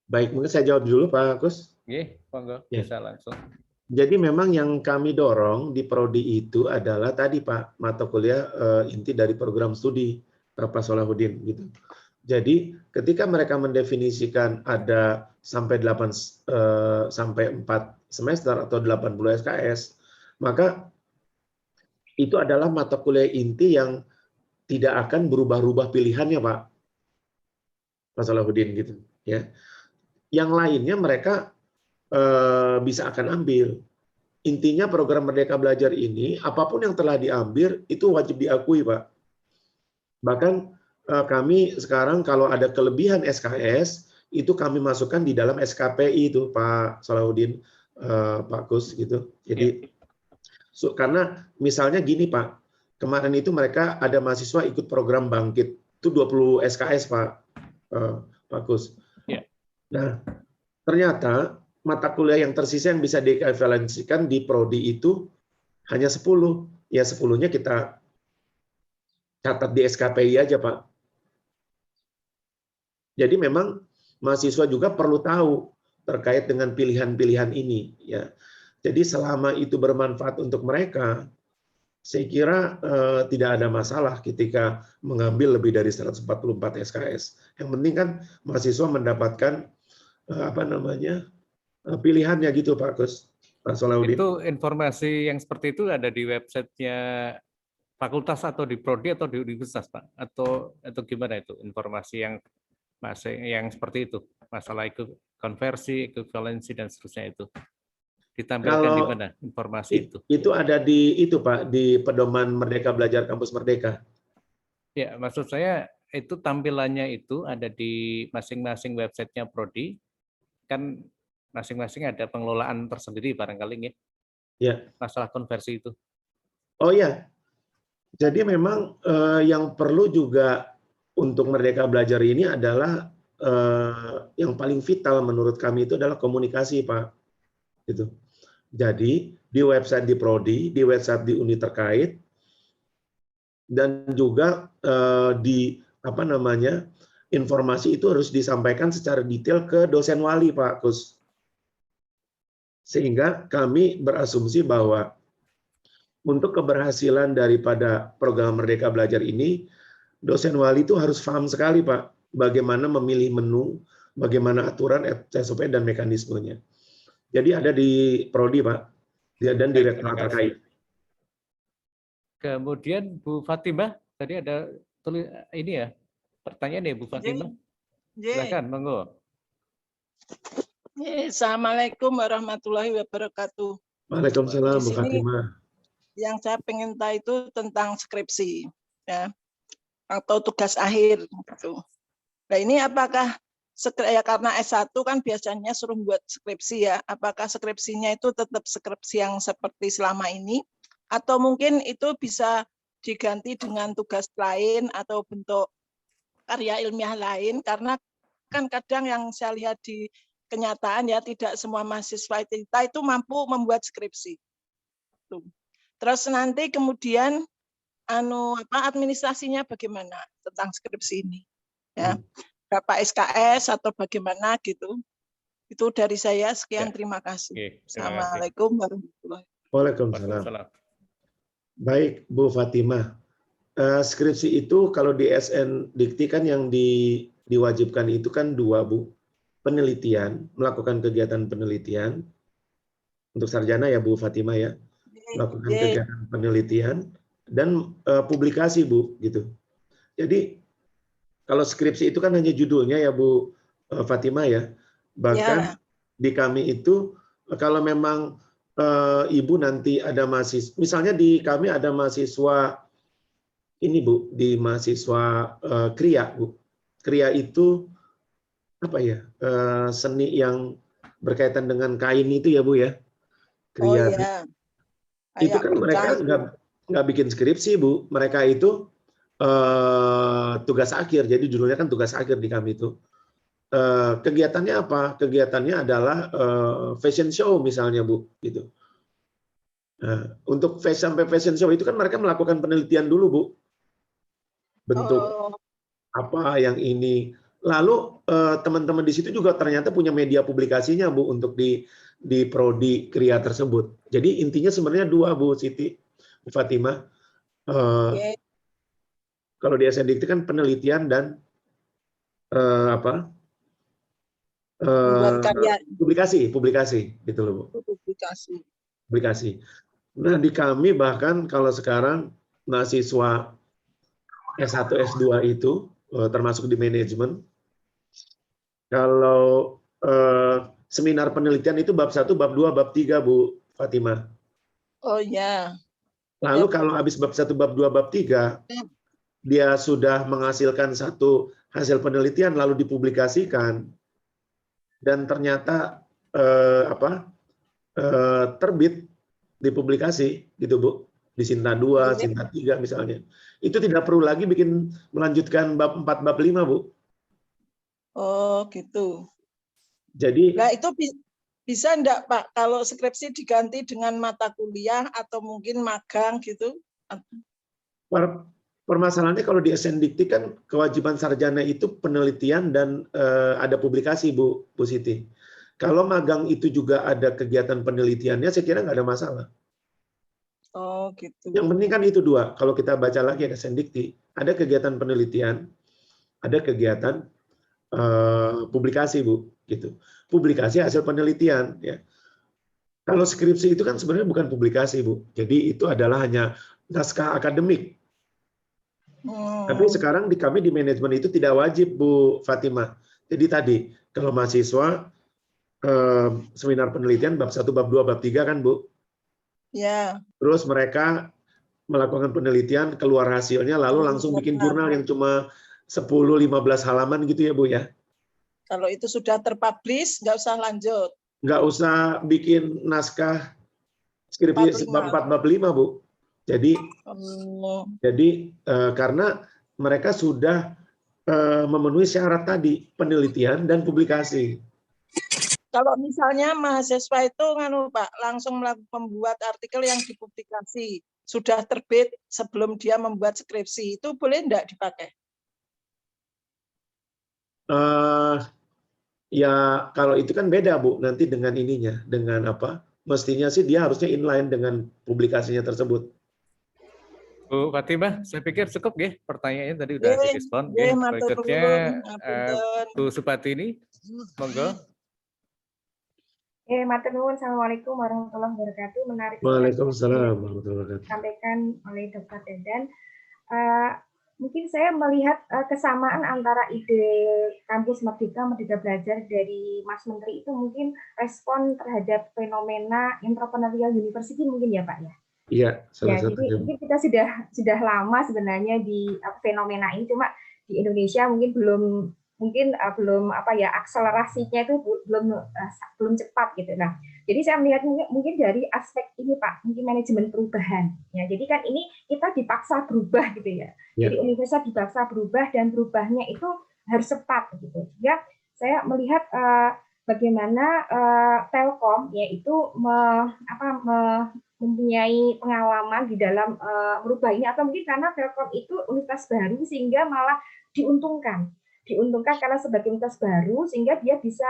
Baik, mungkin saya jawab dulu Pak Kus. Nggih, monggo Ya. bisa langsung. Jadi memang yang kami dorong di prodi itu adalah tadi Pak, mata kuliah inti dari program studi Pak Salahuddin gitu. Jadi ketika mereka mendefinisikan ada sampai 4 semester atau 80 SKS, maka itu adalah mata kuliah inti yang tidak akan berubah-ubah pilihannya Pak Salahuddin gitu ya. Yang lainnya mereka bisa akan ambil. Intinya program Merdeka Belajar ini, apapun yang telah diambil, itu wajib diakui, Pak. Bahkan kami sekarang kalau ada kelebihan SKS, itu kami masukkan di dalam SKPI itu, Pak Salahuddin, Pak Kus, gitu. Jadi, karena misalnya gini, Pak, kemarin itu mereka ada mahasiswa ikut program Bangkit, itu 20 SKS, Pak Kus. Nah, ternyata mata kuliah yang tersisa yang bisa diekvivalensikan di prodi itu hanya 10. Ya 10-nya kita catat di SKPI aja, Pak. Jadi memang mahasiswa juga perlu tahu terkait dengan pilihan-pilihan ini, ya. Jadi selama itu bermanfaat untuk mereka, saya kira tidak ada masalah ketika mengambil lebih dari 144 SKS. Yang penting kan mahasiswa mendapatkan pilihannya gitu, Pak Kus, Pak Salahuddin. Itu informasi yang seperti itu ada di websitenya fakultas atau di prodi atau di universitas, Pak? Atau gimana itu informasi yang seperti itu, masalah konversi, ekuivalensi dan seterusnya itu ditampilkan di mana informasi itu? Itu ada di itu, Pak, di pedoman Merdeka Belajar Kampus Merdeka. Ya, maksud saya itu tampilannya itu ada di masing-masing websitenya prodi, kan masing-masing ada pengelolaan tersendiri barangkali ya. Ya. Masalah konversi itu. Oh ya. Jadi memang yang perlu juga untuk Merdeka Belajar ini adalah yang paling vital menurut kami itu adalah komunikasi, Pak. Gitu. Jadi di website di prodi, di website di unit terkait, dan juga di informasi itu harus disampaikan secara detail ke dosen wali, Pak Kus. Sehingga kami berasumsi bahwa untuk keberhasilan daripada program Merdeka Belajar ini, dosen wali itu harus paham sekali, Pak, bagaimana memilih menu, bagaimana aturan, SOP, dan mekanismenya. Jadi ada di prodi, Pak, dan direktorat terkait. Kemudian Bu Fatimah, tadi ada ini ya, pertanyaan ya Bu Fatimah. Silakan, monggo. Assalamualaikum warahmatullahi wabarakatuh. Waalaikumsalam, Bu Fatimah. Yang saya pengen tahu itu tentang skripsi, ya, atau tugas akhir. Gitu. Nah ini apakah ya, karena S1 kan biasanya suruh buat skripsi ya, apakah skripsinya itu tetap skripsi yang seperti selama ini, atau mungkin itu bisa diganti dengan tugas lain atau bentuk karya ilmiah lain, karena kan kadang yang saya lihat di kenyataan ya tidak semua mahasiswa kita itu mampu membuat skripsi. Terus nanti kemudian administrasinya bagaimana tentang skripsi ini? Ya, berapa SKS atau bagaimana gitu? Itu dari saya, sekian, terima kasih. Assalamualaikum warahmatullahi wabarakatuh. Waalaikumsalam. Baik, Bu Fatimah. Skripsi itu kalau di SN Dikti kan yang diwajibkan itu kan 2, Bu. Penelitian, melakukan kegiatan penelitian untuk sarjana ya Bu Fatimah ya, melakukan kegiatan penelitian dan publikasi, Bu, gitu. Jadi kalau skripsi itu kan hanya judulnya ya Bu Fatimah ya. Bahkan di kami itu kalau memang Ibu nanti ada mahasiswa, misalnya di kami ada mahasiswa ini Bu, di mahasiswa Kriya, Bu. Kriya itu apa ya, seni yang berkaitan dengan kain itu ya Bu ya. Kriya. Oh, ya. Itu kan mereka nggak bikin skripsi Bu, mereka itu tugas akhir, jadi judulnya kan tugas akhir di kami itu. Kegiatannya apa? Kegiatannya adalah fashion show misalnya Bu, gitu. Nah, untuk sampai fashion show itu kan mereka melakukan penelitian dulu Bu, bentuk apa yang ini. Lalu teman-teman di situ juga ternyata punya media publikasinya, Bu, untuk di prodi KRIA tersebut. Jadi intinya sebenarnya dua, Bu Siti, Bu Fatimah. Kalau di SNDikti kan penelitian dan publikasi gitu loh, Bu. Publikasi. Nah, di kami bahkan kalau sekarang mahasiswa S1, S2 itu termasuk di manajemen, kalau seminar penelitian itu bab 1, bab 2, bab 3, Bu Fatimah. Oh ya. Lalu kalau habis bab 1, bab 2, bab 3, dia sudah menghasilkan satu hasil penelitian lalu dipublikasikan dan ternyata terbit dipublikasi gitu, Bu, di Sinta 2, Sinta 3 misalnya. Itu tidak perlu lagi melanjutkan bab 4, bab 5, Bu. Oh, gitu. Jadi, nah itu bisa enggak, Pak, kalau skripsi diganti dengan mata kuliah atau mungkin magang gitu? Permasalahannya kalau di SNDikti kan kewajiban sarjana itu penelitian dan ada publikasi, Bu Siti. Kalau magang itu juga ada kegiatan penelitiannya, saya kira nggak ada masalah. Oh, gitu. Yang penting kan itu dua. Kalau kita baca lagi ada SNDikti, ada kegiatan penelitian, ada kegiatan publikasi, Bu, gitu. Publikasi hasil penelitian, ya. Kalau skripsi itu kan sebenarnya bukan publikasi, Bu. Jadi itu adalah hanya naskah akademik. Tapi sekarang di kami di manajemen itu tidak wajib, Bu Fatimah. Jadi tadi kalau mahasiswa seminar penelitian bab 1, bab 2, bab 3 kan, Bu? Ya. Terus mereka melakukan penelitian, keluar hasilnya, lalu langsung bikin jurnal yang cuma 10-15 halaman gitu ya, Bu ya? Kalau itu sudah terpublish, nggak usah lanjut. Nggak usah bikin naskah skripsi bab 4, bab 5, Bu. Jadi karena mereka sudah memenuhi syarat tadi, penelitian dan publikasi. Kalau misalnya mahasiswa itu Pak, langsung membuat artikel yang dipublikasi, sudah terbit sebelum dia membuat skripsi, itu boleh enggak dipakai? Ya kalau itu kan beda, Bu, nanti dengan ininya, dengan apa? Mestinya sih dia harusnya inline dengan publikasinya tersebut. Bu Fatimah, saya pikir cukup ya pertanyaannya tadi udah direspon. Berikutnya Bu Supatini, monggo. Matur nuwun, assalamualaikum warahmatullahi wabarakatuh. Menarik. Waalaikumsalam warahmatullahi wabarakatuh. Sampaikan oleh Dr. Dadan. Mungkin saya melihat kesamaan antara ide kampus Merdeka Belajar dari Mas Menteri itu mungkin respon terhadap fenomena entrepreneurial university mungkin ya, Pak ya. Iya, salah satu. Jadi mungkin kita sudah lama sebenarnya di fenomena ini, cuma di Indonesia mungkin belum akselerasinya itu belum cepat gitu. Nah, jadi saya melihat mungkin dari aspek ini, Pak, mungkin manajemen perubahan. Ya, jadi kan ini kita dipaksa berubah gitu ya. Jadi universitas dipaksa berubah dan berubahnya itu harus cepat gitu. Ya, saya melihat bagaimana Telkom yaitu mempunyai pengalaman di dalam merubah ini, atau mungkin karena Telkom itu universitas baru sehingga malah diuntungkan karena sebagai universitas baru sehingga dia bisa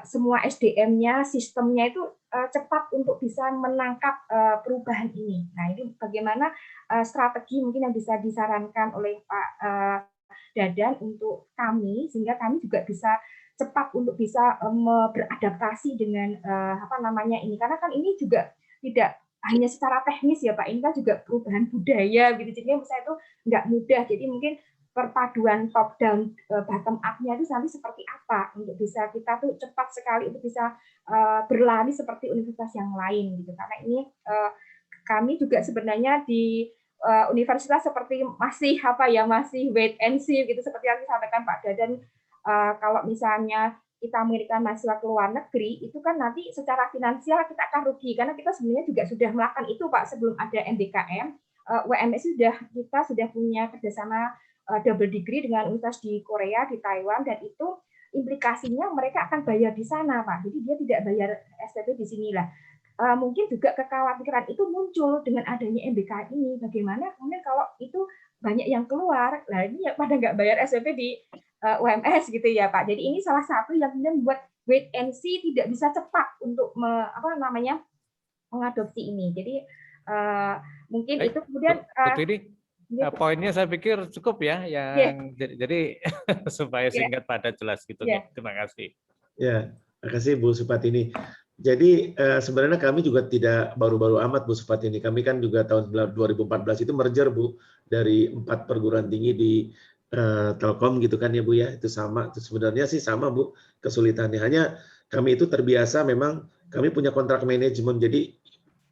semua SDM-nya, sistemnya itu cepat untuk bisa menangkap perubahan ini. Nah, ini bagaimana strategi mungkin yang bisa disarankan oleh Pak Dadan untuk kami sehingga kami juga bisa cepat untuk bisa beradaptasi dengan ini, karena kan ini juga tidak hanya secara teknis ya, Pak, ini kan juga perubahan budaya gitu, jadi misalnya itu nggak mudah. Jadi mungkin perpaduan top down bottom up-nya itu nanti seperti apa untuk bisa kita tuh cepat sekali untuk bisa berlari seperti universitas yang lain gitu. Karena ini kami juga sebenarnya di universitas seperti masih wait and see gitu, seperti yang disampaikan Pak Dadan. Kalau misalnya kita mengirimkan mahasiswa ke luar negeri, itu kan nanti secara finansial kita akan rugi, karena kita sebenarnya juga sudah melakukan itu, Pak, sebelum ada MBKM. WMS kita sudah punya kerjasama double degree dengan universitas di Korea, di Taiwan, dan itu implikasinya mereka akan bayar di sana, Pak. Jadi dia tidak bayar SPP di sinilah. Mungkin juga kekhawatiran itu muncul dengan adanya MBKM ini. Bagaimana kemudian kalau itu banyak yang keluar, nah ini ya pada nggak bayar SPP di UMS gitu ya Pak. Jadi ini salah satu yang kemudian membuat wait and see tidak bisa cepat untuk mengadopsi ini. Jadi mungkin itu kemudian poinnya saya pikir cukup ya, yang jadi supaya singkat padat jelas gitu. Terima kasih. Ya, terima kasih Bu Supatini. Jadi sebenarnya kami juga tidak baru-baru amat Bu Supatini. Kami kan juga tahun 2014 itu merger Bu dari 4 perguruan tinggi di Telkom gitu kan ya Bu ya. Itu sama. Itu sebenarnya sih sama Bu kesulitannya. Hanya kami itu terbiasa memang kami punya kontrak manajemen. Jadi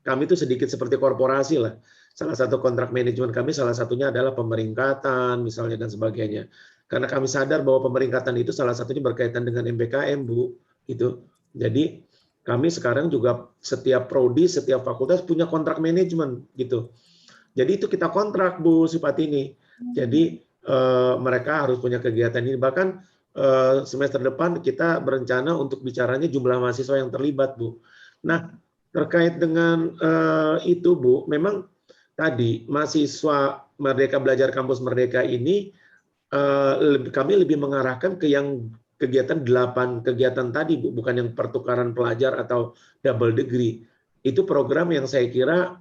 kami itu sedikit seperti korporasi lah. Salah satu kontrak manajemen kami salah satunya adalah pemeringkatan misalnya dan sebagainya. Karena kami sadar bahwa pemeringkatan itu salah satunya berkaitan dengan MBKM Bu. Itu. Jadi kami sekarang juga setiap prodi, setiap fakultas punya kontrak manajemen gitu. Jadi itu kita kontrak Bu Supatini. Jadi mereka harus punya kegiatan ini. Bahkan semester depan kita berencana untuk bicaranya jumlah mahasiswa yang terlibat Bu. Nah terkait dengan itu Bu, memang tadi mahasiswa Merdeka Belajar Kampus Merdeka ini kami lebih mengarahkan ke yang kegiatan 8 kegiatan tadi Bu, bukan yang pertukaran pelajar atau double degree. Itu program yang saya kira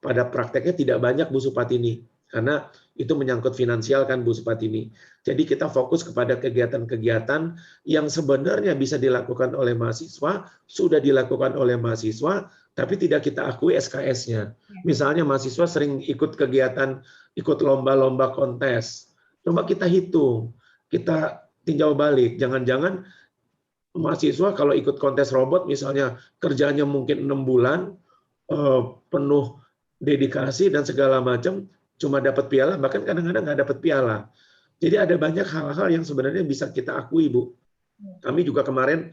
pada prakteknya tidak banyak Bu Supatini, karena itu menyangkut finansial kan Bu Supatini. Jadi kita fokus kepada kegiatan-kegiatan yang sebenarnya bisa dilakukan oleh mahasiswa, sudah dilakukan oleh mahasiswa, tapi tidak kita akui SKS-nya. Misalnya mahasiswa sering ikut kegiatan, ikut lomba-lomba kontes. Coba kita hitung, kita tinjau balik. Jangan-jangan mahasiswa kalau ikut kontes robot misalnya kerjanya mungkin 6 bulan, penuh dedikasi dan segala macam, cuma dapat piala, bahkan kadang-kadang nggak dapat piala. Jadi ada banyak hal-hal yang sebenarnya bisa kita akui Bu. Kami juga kemarin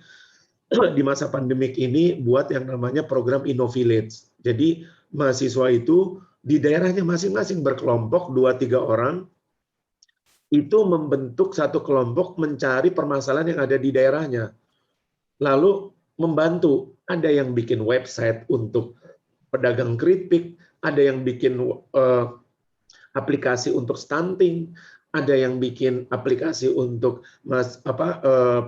di masa pandemik ini buat yang namanya program InnoVillage. Jadi mahasiswa itu di daerahnya masing-masing berkelompok 2-3 orang, itu membentuk satu kelompok mencari permasalahan yang ada di daerahnya. Lalu membantu, ada yang bikin website untuk pedagang keripik, ada yang bikin aplikasi untuk stunting, ada yang bikin aplikasi untuk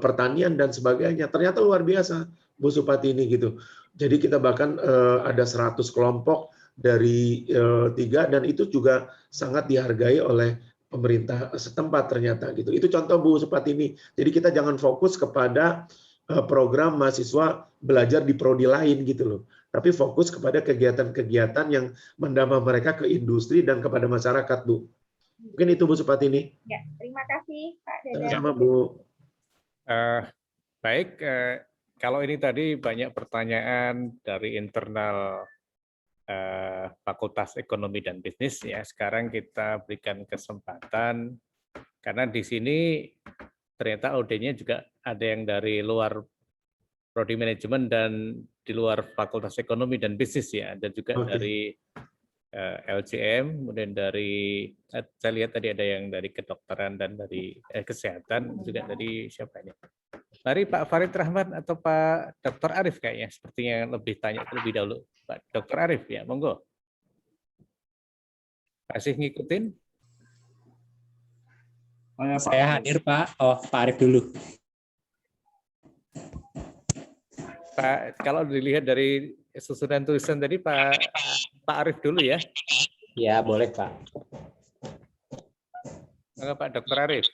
pertanian dan sebagainya. Ternyata luar biasa Bu Supatini gitu. Jadi kita bahkan ada 100 kelompok dari 3 dan itu juga sangat dihargai oleh pemerintah setempat ternyata gitu. Itu contoh Bu Supatini. Jadi kita jangan fokus kepada program mahasiswa belajar di prodi lain gitu loh. Tapi fokus kepada kegiatan-kegiatan yang mendamai mereka ke industri dan kepada masyarakat Bu. Mungkin itu Bu Supatini. Ya, terima kasih Pak Dede. Sama Bu. Baik, kalau ini tadi banyak pertanyaan dari internal Fakultas Ekonomi dan Bisnis ya. Sekarang kita berikan kesempatan karena di sini ternyata audenya juga ada yang dari luar prodi manajemen dan di luar Fakultas Ekonomi dan Bisnis ya, dan juga dari LCM, kemudian dari saya lihat tadi ada yang dari kedokteran dan dari kesehatan, juga dari siapa ini? Mari Pak Farid Rahman atau Pak Dr. Arif kayaknya sepertinya lebih tanya terlebih dahulu. Pak Dr. Arif ya, monggo. Masih ngikutin? Saya hadir Pak. Oh, Pak Arif dulu. Pak, kalau dilihat dari susunan tulisan tadi Pak Arif dulu ya. Ya, boleh Pak. Maka Pak Dr. Arif.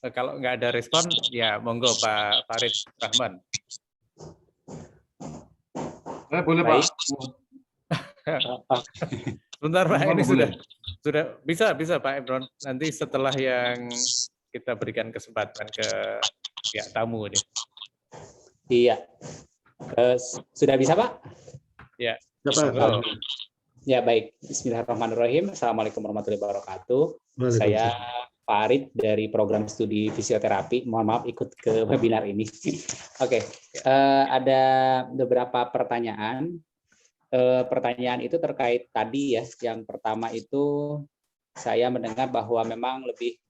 Kalau nggak ada respon, ya monggo Pak Farid Rahman. Boleh Pak. Sebentar Pak, ini sudah bisa Pak Ebron. Nanti setelah yang kita berikan kesempatan ke pihak tamu ini. Iya. Sudah bisa Pak? Ya. Ya baik. Bismillahirrahmanirrahim. Assalamualaikum warahmatullahi wabarakatuh. Saya Farid dari program studi fisioterapi. Mohon maaf ikut ke webinar ini. Oke. Ada beberapa pertanyaan. Pertanyaan itu terkait tadi ya. Yang pertama itu saya mendengar bahwa memang lebih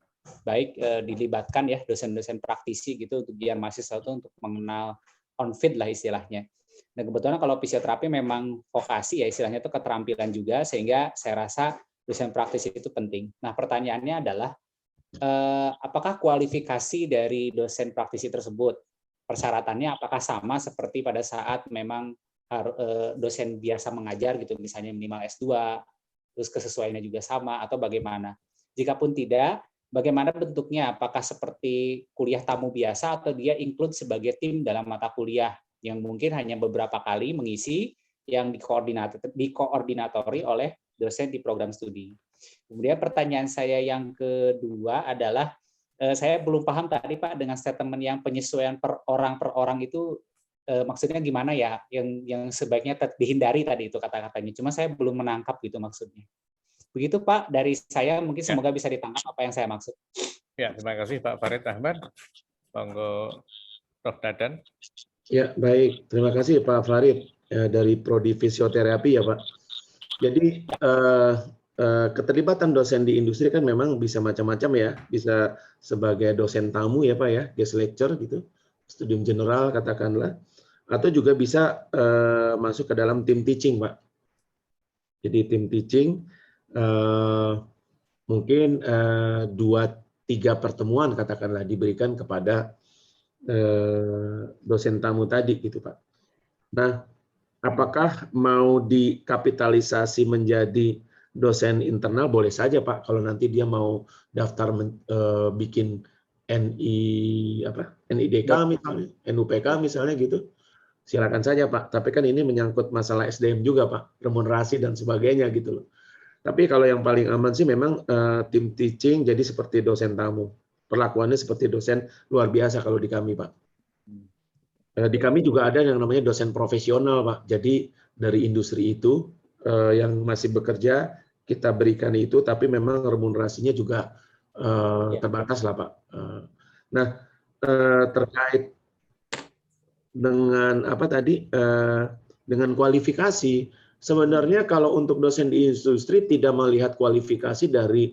baik dilibatkan ya dosen-dosen praktisi gitu untuk biar mahasiswa itu untuk mengenal on-field lah istilahnya. Dan kebetulan kalau fisioterapi memang vokasi ya istilahnya itu keterampilan juga, sehingga saya rasa dosen praktis itu penting. Nah pertanyaannya adalah apakah kualifikasi dari dosen praktisi tersebut persyaratannya apakah sama seperti pada saat memang dosen biasa mengajar gitu, misalnya minimal S2, terus kesesuaiannya juga sama atau bagaimana? Jikapun tidak, bagaimana bentuknya? Apakah seperti kuliah tamu biasa atau dia include sebagai tim dalam mata kuliah yang mungkin hanya beberapa kali mengisi yang dikoordinatori oleh dosen di program studi. Kemudian pertanyaan saya yang kedua adalah, saya belum paham tadi Pak dengan statement yang penyesuaian per orang itu maksudnya gimana ya? Yang sebaiknya dihindari tadi itu kata-katanya. Cuma saya belum menangkap gitu maksudnya. Begitu Pak dari saya, mungkin semoga bisa ditangkap apa yang saya maksud. Ya, terima kasih Pak Farid Ahmad. Monggo Prof. Dadan. Ya, baik. Terima kasih Pak Farid dari Prodi Fisioterapi ya Pak. Jadi keterlibatan dosen di industri kan memang bisa macam-macam ya. Bisa sebagai dosen tamu ya Pak ya, guest lecture gitu, studium general katakanlah. Atau juga bisa masuk ke dalam tim teaching Pak. Jadi tim teaching mungkin 2-3 pertemuan katakanlah diberikan kepada dosen tamu tadi gitu Pak. Nah, apakah mau dikapitalisasi menjadi dosen internal? Boleh saja Pak, kalau nanti dia mau daftar bikin NIDK misalnya, NUPK misalnya gitu, silakan saja Pak. Tapi kan ini menyangkut masalah SDM juga Pak, remunerasi dan sebagainya gitu loh. Tapi kalau yang paling aman sih memang tim teaching jadi seperti dosen tamu. Perlakuannya seperti dosen luar biasa kalau di kami, Pak. Di kami juga ada yang namanya dosen profesional, Pak. Jadi dari industri itu yang masih bekerja, kita berikan itu, tapi memang remunerasinya juga terbatas lah, Pak. Nah, terkait dengan apa tadi, dengan kualifikasi, sebenarnya kalau untuk dosen di industri tidak melihat kualifikasi dari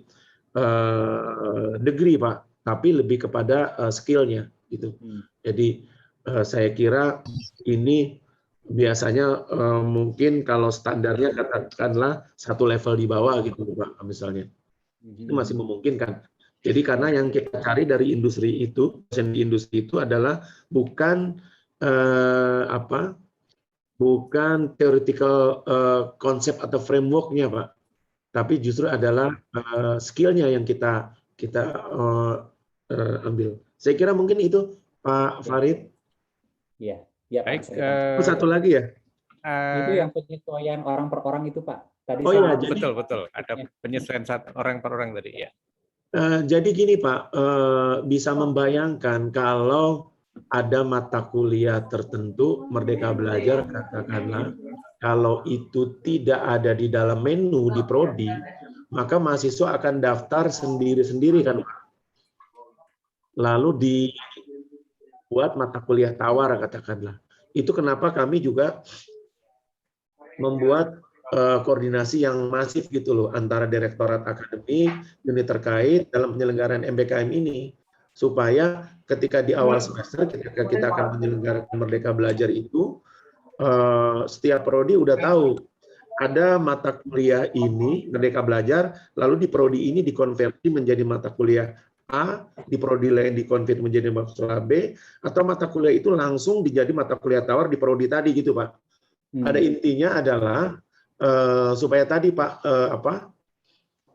degree, Pak, tapi lebih kepada skill-nya gitu. Jadi saya kira ini biasanya mungkin kalau standarnya katakanlah 1 level di bawah gitu Pak misalnya. Itu masih memungkinkan. Jadi karena yang kita cari dari industri itu, dosen di industri itu adalah bukan bukan theoretical konsep atau framework-nya Pak, tapi justru adalah skill-nya yang kita ambil. Saya kira mungkin itu Pak Farid. Iya, ya, baik. Satu lagi ya. Itu yang penyesuaian orang per orang itu Pak. Tadi iya, betul. Ada penyesuaian orang per orang tadi ya. Jadi gini Pak, bisa membayangkan kalau ada mata kuliah tertentu Merdeka Belajar katakanlah, kalau itu tidak ada di dalam menu di prodi, maka mahasiswa akan daftar sendiri-sendiri kan Pak. Lalu dibuat mata kuliah tawar katakanlah. Itu kenapa kami juga membuat koordinasi yang masif gitu loh antara Direktorat Akademik, unit terkait dalam penyelenggaraan MBKM ini, supaya ketika di awal semester ketika kita akan menyelenggarakan Merdeka Belajar itu, setiap prodi udah tahu ada mata kuliah ini Merdeka Belajar, lalu di prodi ini dikonversi menjadi mata kuliah A, di prodi lain dikonversi menjadi mata kuliah B, atau mata kuliah itu langsung dijadi mata kuliah tawar di prodi tadi gitu Pak. Pada intinya adalah supaya tadi Pak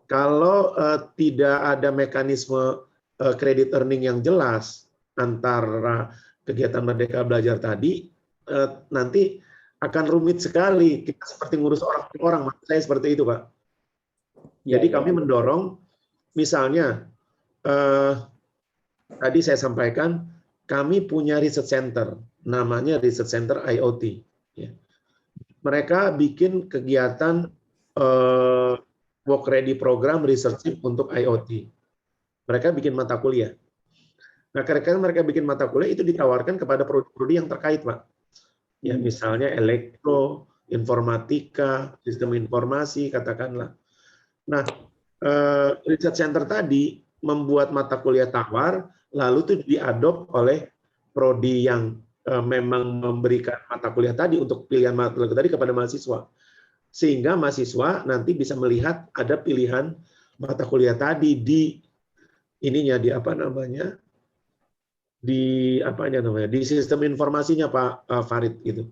kalau tidak ada mekanisme credit earning yang jelas antara kegiatan Merdeka Belajar tadi, nanti akan rumit sekali kita seperti ngurus orang, maksud saya seperti itu Pak. Jadi kami mendorong, misalnya tadi saya sampaikan kami punya research center, namanya Research Center IoT. Mereka bikin kegiatan work ready program research untuk IoT. Mereka bikin mata kuliah. Nah, kadang-kadang mereka bikin mata kuliah itu ditawarkan kepada prodi-prodi yang terkait, Pak. Ya, misalnya elektro, informatika, sistem informasi, katakanlah. Nah, research center tadi membuat mata kuliah tawar, lalu itu diadop oleh prodi yang memang memberikan mata kuliah tadi untuk pilihan mata kuliah tadi kepada mahasiswa, sehingga mahasiswa nanti bisa melihat ada pilihan mata kuliah tadi di ininya, di apa namanya, di sistem informasinya Pak Farid gitu.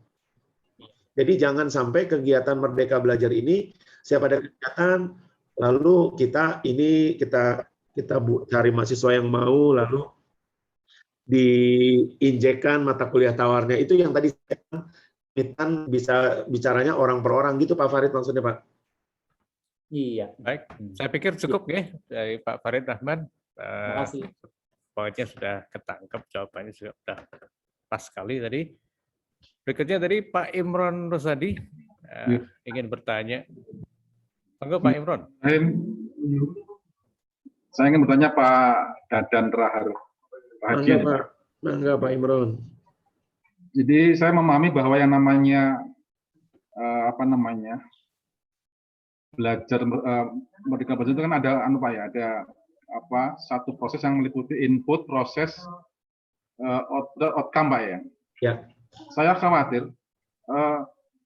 Jadi jangan sampai kegiatan Merdeka Belajar ini siapa ada kegiatan lalu kita cari mahasiswa yang mau lalu diinjekkan mata kuliah tawarnya. Itu yang tadi kita bisa bicaranya orang per orang gitu Pak Farid maksudnya Pak. Iya. Baik, saya pikir cukup ya dari Pak Farid Rahman. Terima kasih. Poinnya sudah ketangkep, jawabannya sudah pas sekali tadi. Berikutnya dari Pak Imron Rosadi ingin bertanya. Monggo Pak Imron. Saya ingin bertanya Pak Dadan Rahayu. Mangga Pak Imron. Jadi saya memahami bahwa yang namanya belajar Merdeka Belajar itu kan ada satu proses yang meliputi input, proses, outcome Pak ya. Ya. Saya khawatir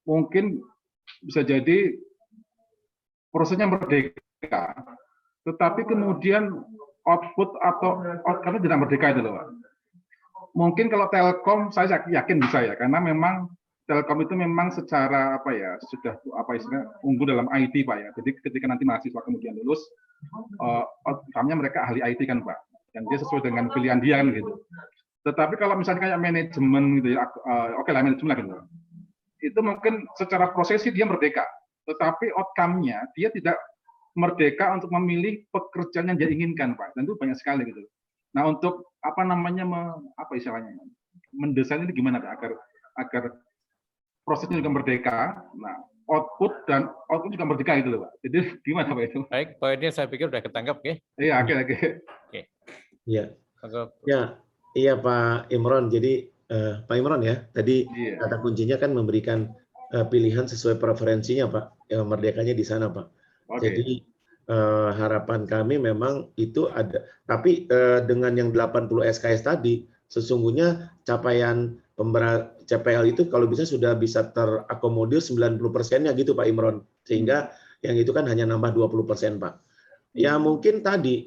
mungkin bisa jadi prosesnya merdeka, tetapi kemudian output atau outcome tidak merdeka itu loh Pak. Mungkin kalau Telkom saya yakin bisa ya, karena memang Telkom itu memang secara sudah unggul dalam IT Pak ya. Jadi ketika nanti mahasiswa kemudian lulus, outcome-nya mereka ahli IT kan Pak, dan dia sesuai dengan pilihan dia kan gitu. Tetapi kalau misalnya kayak manajemen gitu ya, oke lah manajemen lah gitu. Itu mungkin secara prosesi dia merdeka, tetapi outcome-nya dia tidak merdeka untuk memilih pekerjaan yang dia inginkan Pak. Dan itu banyak sekali gitu. Nah untuk mendesain ini gimana Pak agar prosesnya juga merdeka. Nah output juga merdeka gitu loh Pak. Jadi gimana Pak itu? Baik, poinnya saya pikir sudah ketangkap ya. Iya, oke. Iya. Iya Pak Imron. Jadi Pak Imron ya, tadi kata kuncinya kan memberikan pilihan sesuai preferensinya Pak. Merdekanya di sana Pak. Okay. Jadi harapan kami memang itu ada. Tapi dengan yang 80 SKS tadi, sesungguhnya capaian CPL itu kalau bisa sudah bisa terakomodir 90%-nya gitu Pak Imron. Sehingga yang itu kan hanya nambah 20% Pak. Ya mungkin tadi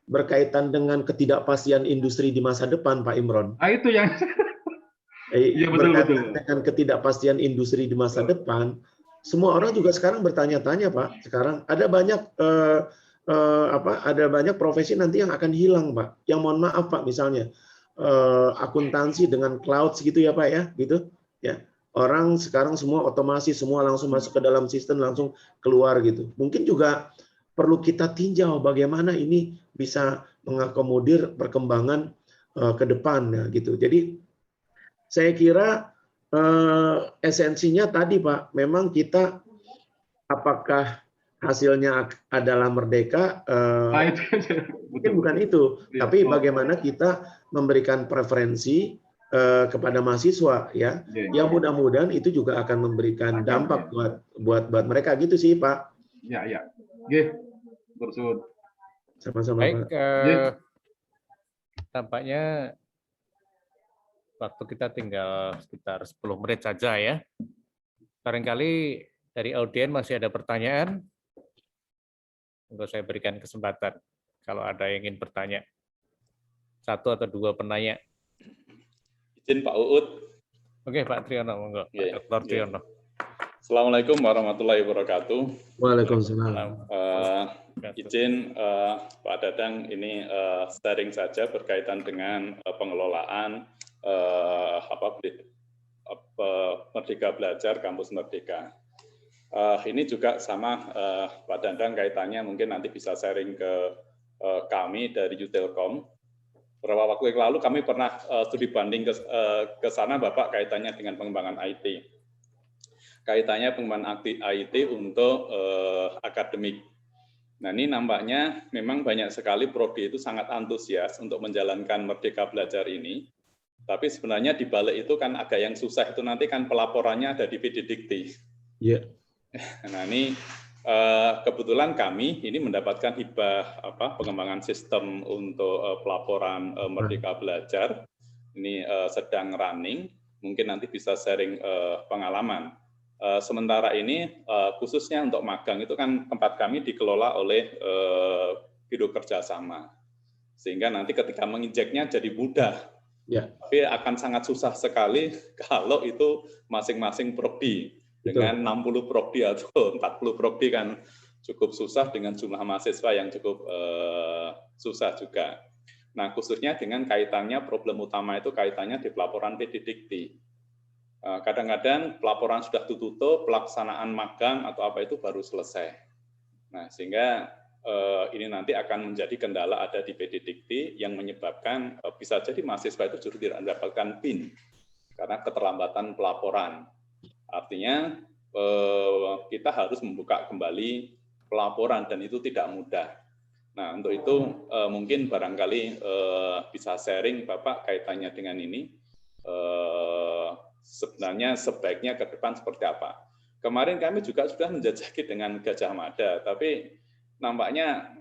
berkaitan dengan ketidakpastian industri di masa depan Pak Imron. Itu yang berkaitan dengan ketidakpastian industri di masa depan, semua orang juga sekarang bertanya-tanya Pak. Sekarang ada banyak ada banyak profesi nanti yang akan hilang Pak. Yang mohon maaf Pak, misalnya akuntansi dengan cloud gitu ya Pak ya, gitu ya. Orang sekarang semua otomasi, semua langsung masuk ke dalam sistem, langsung keluar gitu. Mungkin juga perlu kita tinjau bagaimana ini bisa mengakomodir perkembangan ke depan ya, gitu. Jadi saya kira esensinya tadi Pak, memang kita apakah hasilnya adalah merdeka, mungkin bukan itu, tapi bagaimana kita memberikan preferensi kepada mahasiswa ya, yang mudah-mudahan itu juga akan memberikan dampak buat mereka gitu sih Pak. Ya. Oke, bersyukur. Sama-sama Baik, Pak. tampaknya waktu kita tinggal sekitar 10 menit saja ya. Barangkali dari audien masih ada pertanyaan. Untuk saya berikan kesempatan kalau ada yang ingin bertanya. 1 atau 2 penanya. Izin Pak Uut. Oke Pak Triyono, monggo. Dr. Triyono. Assalamualaikum warahmatullahi wabarakatuh. Waalaikumsalam. Izin Pak Dadang ini sharing saja berkaitan dengan pengelolaan Merdeka Belajar, Kampus Merdeka. Ini juga sama Pak Dadang kaitannya mungkin nanti bisa sharing ke kami dari Utelkom. Beberapa waktu yang lalu kami pernah studi banding ke sana Bapak kaitannya dengan pengembangan IT. Kaitannya pengembangan IT untuk akademik. Nah ini nampaknya memang banyak sekali prodi itu sangat antusias untuk menjalankan Merdeka Belajar ini. Tapi sebenarnya di balik itu kan agak yang susah itu nanti kan pelaporannya ada di Pdidikti. Iya. Nah ini kebetulan kami ini mendapatkan hibah pengembangan sistem untuk pelaporan Merdeka Belajar. ini sedang running, mungkin nanti bisa sharing pengalaman. Sementara ini khususnya untuk magang itu kan tempat kami dikelola oleh biro kerjasama, sehingga nanti ketika menginjeknya jadi mudah. Ya. Tapi akan sangat susah sekali kalau itu masing-masing prodi. Dengan 60 prodi atau 40 prodi kan cukup susah dengan jumlah mahasiswa yang cukup susah juga. Nah, khususnya dengan kaitannya, problem utama itu kaitannya di pelaporan PDDikti. Kadang-kadang pelaporan sudah tutup, pelaksanaan magang atau apa itu baru selesai. Nah, sehingga ini nanti akan menjadi kendala ada di PDDikti yang menyebabkan bisa jadi mahasiswa itu justru tidak mendapatkan PIN karena keterlambatan pelaporan. Artinya kita harus membuka kembali pelaporan dan itu tidak mudah. Nah, untuk itu mungkin barangkali bisa sharing Bapak kaitannya dengan ini. Sebenarnya sebaiknya ke depan seperti apa. Kemarin kami juga sudah menjajaki dengan Gajah Mada, tapi nampaknya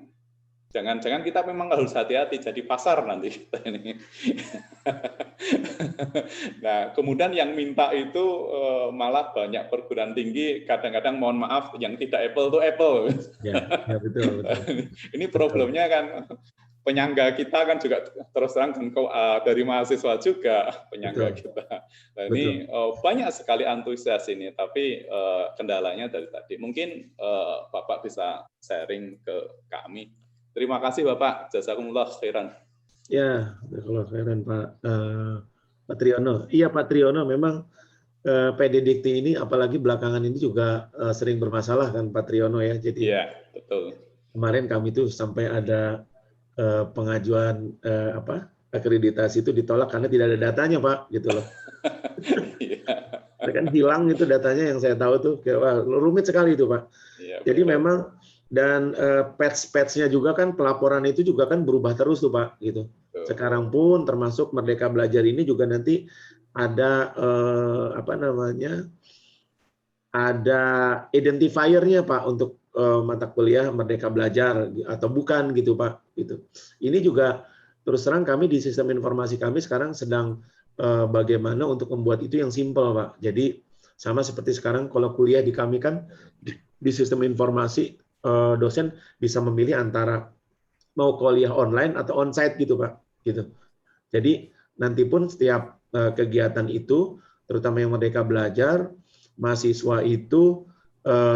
jangan-jangan kita memang harus hati-hati jadi pasar nanti kita ini. Nah, kemudian yang minta itu malah banyak perguruan tinggi, kadang-kadang mohon maaf yang tidak apple to apple. Ya, betul. Ini problemnya kan penyangga kita kan juga terus terang dari mahasiswa juga penyangga kita. Nah, ini banyak sekali antusias ini, tapi kendalanya dari tadi. Mungkin Bapak bisa sharing ke kami. Terima kasih Bapak, jazakumullah khairan. Ya, jazakumullah khairan Pak Triyono. Iya Pak Triyono, memang PDDikti ini apalagi belakangan ini juga sering bermasalah kan Pak Triyono ya. Jadi iya, betul. Kemarin kami tuh sampai ada pengajuan akreditasi itu ditolak karena tidak ada datanya Pak, gitu loh. Kan hilang itu datanya yang saya tahu tuh, wah, rumit sekali itu Pak. Ya, jadi memang dan patch-patchnya juga kan pelaporan itu juga kan berubah terus tuh Pak, gitu. Sekarang pun termasuk Merdeka Belajar ini juga nanti ada ada identifiernya Pak untuk mata kuliah Merdeka Belajar atau bukan gitu Pak, gitu. Ini juga terus terang kami di sistem informasi kami sekarang sedang bagaimana untuk membuat itu yang simpel Pak. Jadi sama seperti sekarang kalau kuliah di kami kan di sistem informasi dosen bisa memilih antara mau kuliah online atau onsite gitu Pak, gitu. Jadi nanti pun setiap kegiatan itu terutama yang Merdeka Belajar, mahasiswa itu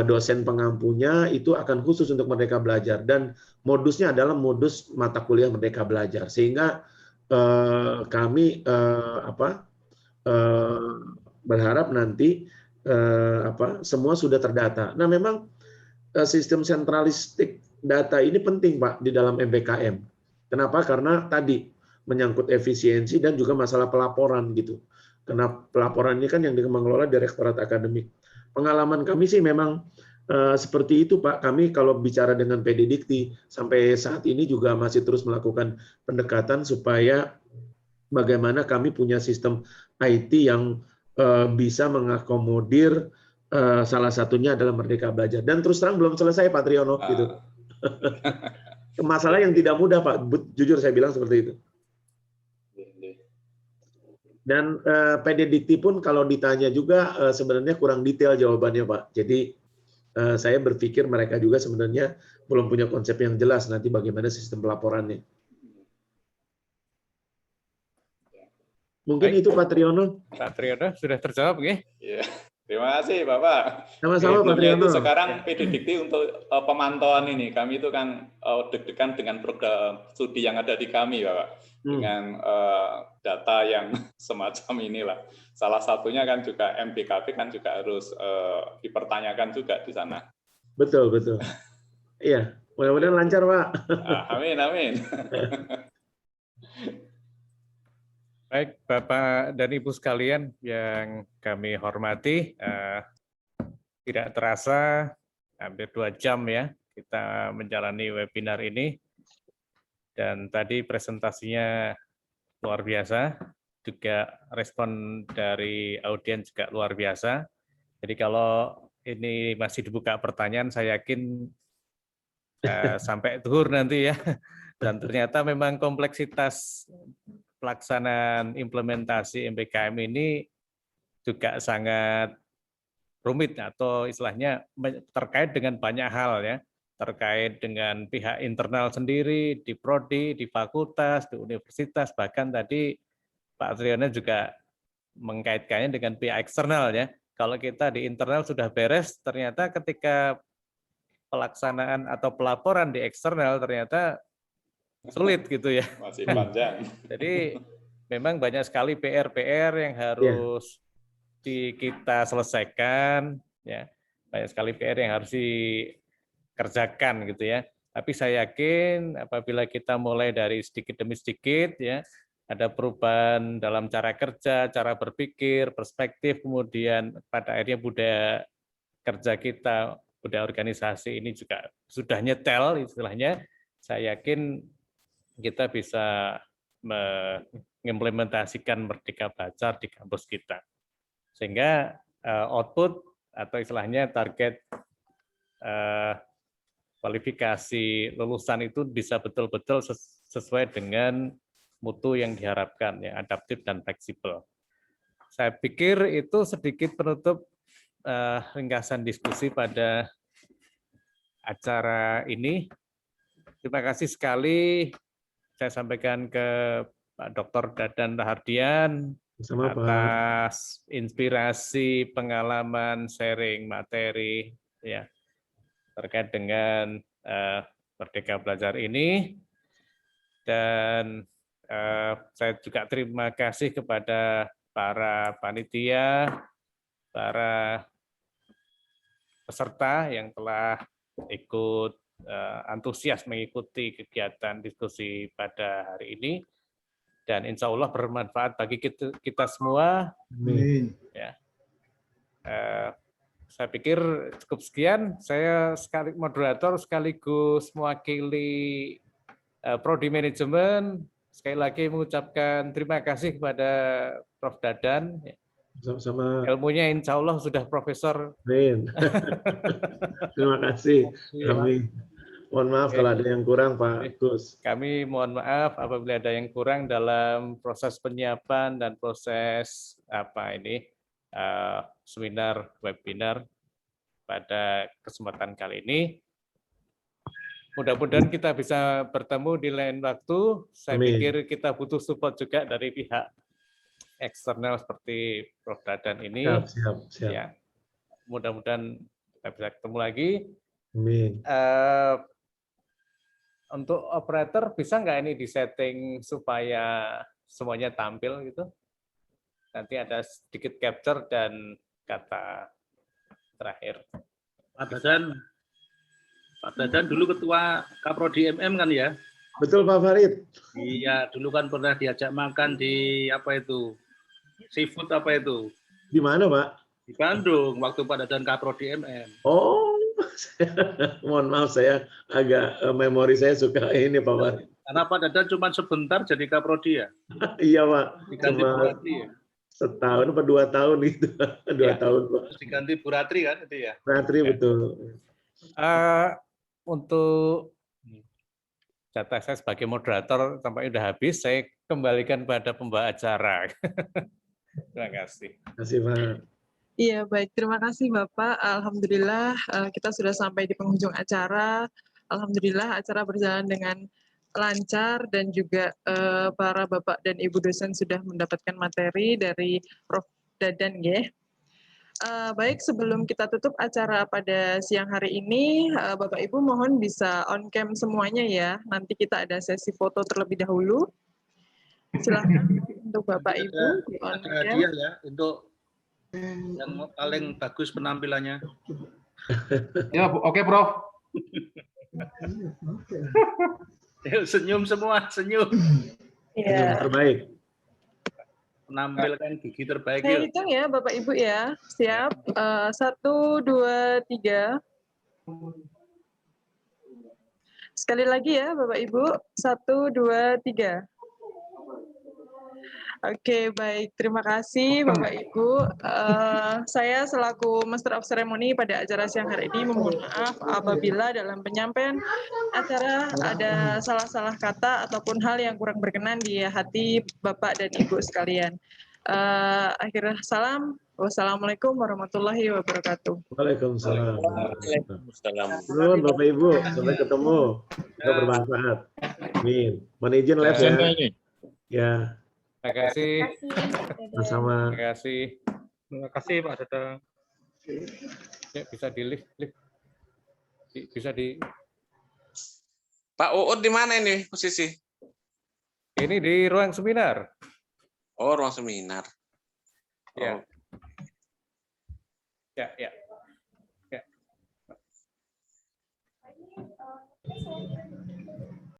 dosen pengampunya itu akan khusus untuk Merdeka Belajar dan modusnya adalah modus mata kuliah Merdeka Belajar, sehingga kami berharap nanti semua sudah terdata. Nah, memang sistem sentralistik data ini penting Pak di dalam MBKM. Kenapa? Karena tadi menyangkut efisiensi dan juga masalah pelaporan gitu. Karena pelaporan ini kan yang mengelola Direktorat Akademik. Pengalaman kami sih memang seperti itu Pak. Kami kalau bicara dengan PDDikti sampai saat ini juga masih terus melakukan pendekatan supaya bagaimana kami punya sistem IT yang bisa mengakomodir salah satunya adalah Merdeka Belajar. Dan terus terang belum selesai Pak Triyono gitu. Masalah yang tidak mudah Pak. Jujur saya bilang seperti itu. Dan PDDikti pun kalau ditanya juga sebenarnya kurang detail jawabannya Pak. Jadi saya berpikir mereka juga sebenarnya belum punya konsep yang jelas nanti bagaimana sistem pelaporannya. Mungkin itu Pak Triyono. Pak Triyono sudah terjawab nggih? Iya. Terima kasih Bapak. Sama-sama Pak Triyono. Sekarang PDDikti untuk pemantauan ini, kami itu kan deg-degan dengan program studi yang ada di kami Bapak. Dengan data yang semacam inilah. Salah satunya kan juga MBKP kan juga harus dipertanyakan juga di sana. Betul, betul. Iya, mudah-mudahan lancar Pak. Amin, amin. Baik, Bapak dan Ibu sekalian yang kami hormati, tidak terasa hampir 2 jam ya kita menjalani webinar ini. Dan tadi presentasinya luar biasa, juga respon dari audiens juga luar biasa. Jadi kalau ini masih dibuka pertanyaan, saya yakin sampai zuhur nanti ya. Dan ternyata memang kompleksitas pelaksanaan implementasi MPKM ini juga sangat rumit atau istilahnya terkait dengan banyak hal ya, terkait dengan pihak internal sendiri, di prodi, di fakultas, di universitas, bahkan tadi Pak Triana juga mengkaitkannya dengan pihak eksternal ya. Kalau kita di internal sudah beres, ternyata ketika pelaksanaan atau pelaporan di eksternal ternyata sulit gitu ya. Masih panjang. Jadi memang banyak sekali PR yang harus kita selesaikan ya. Banyak sekali PR yang harus dikerjakan gitu ya. Tapi saya yakin apabila kita mulai dari sedikit demi sedikit ya, ada perubahan dalam cara kerja, cara berpikir, perspektif, kemudian pada akhirnya budaya kerja kita, budaya organisasi ini juga sudah nyetel istilahnya, saya yakin kita bisa mengimplementasikan Merdeka Belajar di kampus kita. Sehingga output atau istilahnya target kualifikasi lulusan itu bisa betul-betul sesuai dengan mutu yang diharapkan, ya, adaptif dan fleksibel. Saya pikir itu sedikit penutup ringkasan diskusi pada acara ini. Terima kasih sekali saya sampaikan ke Pak Dr. Dadan Rahardian atas inspirasi, pengalaman, sharing materi ya terkait dengan Merdeka Belajar ini. Dan saya juga terima kasih kepada para panitia, para peserta yang telah ikut antusias mengikuti kegiatan diskusi pada hari ini. Dan insya Allah bermanfaat bagi kita semua. Amin. Ya. Saya pikir cukup sekian. Saya moderator sekaligus mewakili Prodi Manajemen. Sekali lagi mengucapkan terima kasih kepada Prof. Dadan. Sama-sama. Ilmunya insya Allah sudah profesor. Amin. Terima kasih. Kami mohon maaf kalau ada yang kurang, Pak Gus. Kami mohon maaf apabila ada yang kurang dalam proses penyiapan dan proses seminar webinar pada kesempatan kali ini. Mudah-mudahan kita bisa bertemu di lain waktu. Saya pikir kita butuh support juga dari pihak eksternal seperti Prof. Dadan ini. Siap. Ya, mudah-mudahan kita bisa ketemu lagi. Amin. Untuk operator bisa nggak ini disetting supaya semuanya tampil gitu? Nanti ada sedikit capture dan kata terakhir. Pak Dadan dulu ketua Kaprodi MM kan ya? Betul Pak Farid. Iya, dulu kan pernah diajak makan di apa itu? Seafood apa itu? Di mana, Pak? Di Bandung, waktu Pak Dadan Kaprodi MM. Oh, mohon maaf saya agak memori saya suka ini Pak Farid. Karena Pak Dadan cuma sebentar jadi Kaprodi ya? Iya Pak. Diganti Bu Ratri ya? Setahun atau 2 tahun itu. 2 tahun Pak. Terus diganti Bu Ratri kan itu ya? Ratri betul. Untuk jatah saya sebagai moderator tampaknya sudah habis, saya kembalikan pada pembawa acara. Terima kasih. Terima kasih Pak. Iya, baik. Terima kasih Bapak. Alhamdulillah kita sudah sampai di penghujung acara. Alhamdulillah acara berjalan dengan lancar dan juga para Bapak dan Ibu dosen sudah mendapatkan materi dari Prof. Dadan ya. Baik, sebelum kita tutup acara pada siang hari ini, Bapak Ibu mohon bisa on cam semuanya ya. Nanti kita ada sesi foto terlebih dahulu. Silakan untuk Bapak Ibu di on cam. cam. Hadiah ya untuk yang paling bagus penampilannya. Ya, oke Prof. Senyum semua, senyum. Iya. Terbaik. Menampilkan gigi terbaik. Saya hitung ya Bapak Ibu ya. Siap. 1, 2, 3. Sekali lagi ya Bapak Ibu. 1, 2, 3. Oke, baik. Terima kasih Bapak Ibu. Saya selaku Master of Ceremony pada acara siang hari ini memohon maaf apabila dalam penyampaian acara ada salah-salah kata ataupun hal yang kurang berkenan di hati Bapak dan Ibu sekalian. Akhirnya salam. Wassalamualaikum warahmatullahi wabarakatuh. Waalaikumsalam. Waalaikumsalam. Nuhun Bapak Ibu, sampai ketemu. Kita bermanfaat. Amin. Mohon izin live ya. Ya. Terima kasih. Sama-sama. Terima kasih. Terima kasih Pak Dadang. Ya, bisa di lift. Bisa di. Pak Uud di mana ini posisi? Ini di ruang seminar. Oh, ruang seminar. Ya. Ya.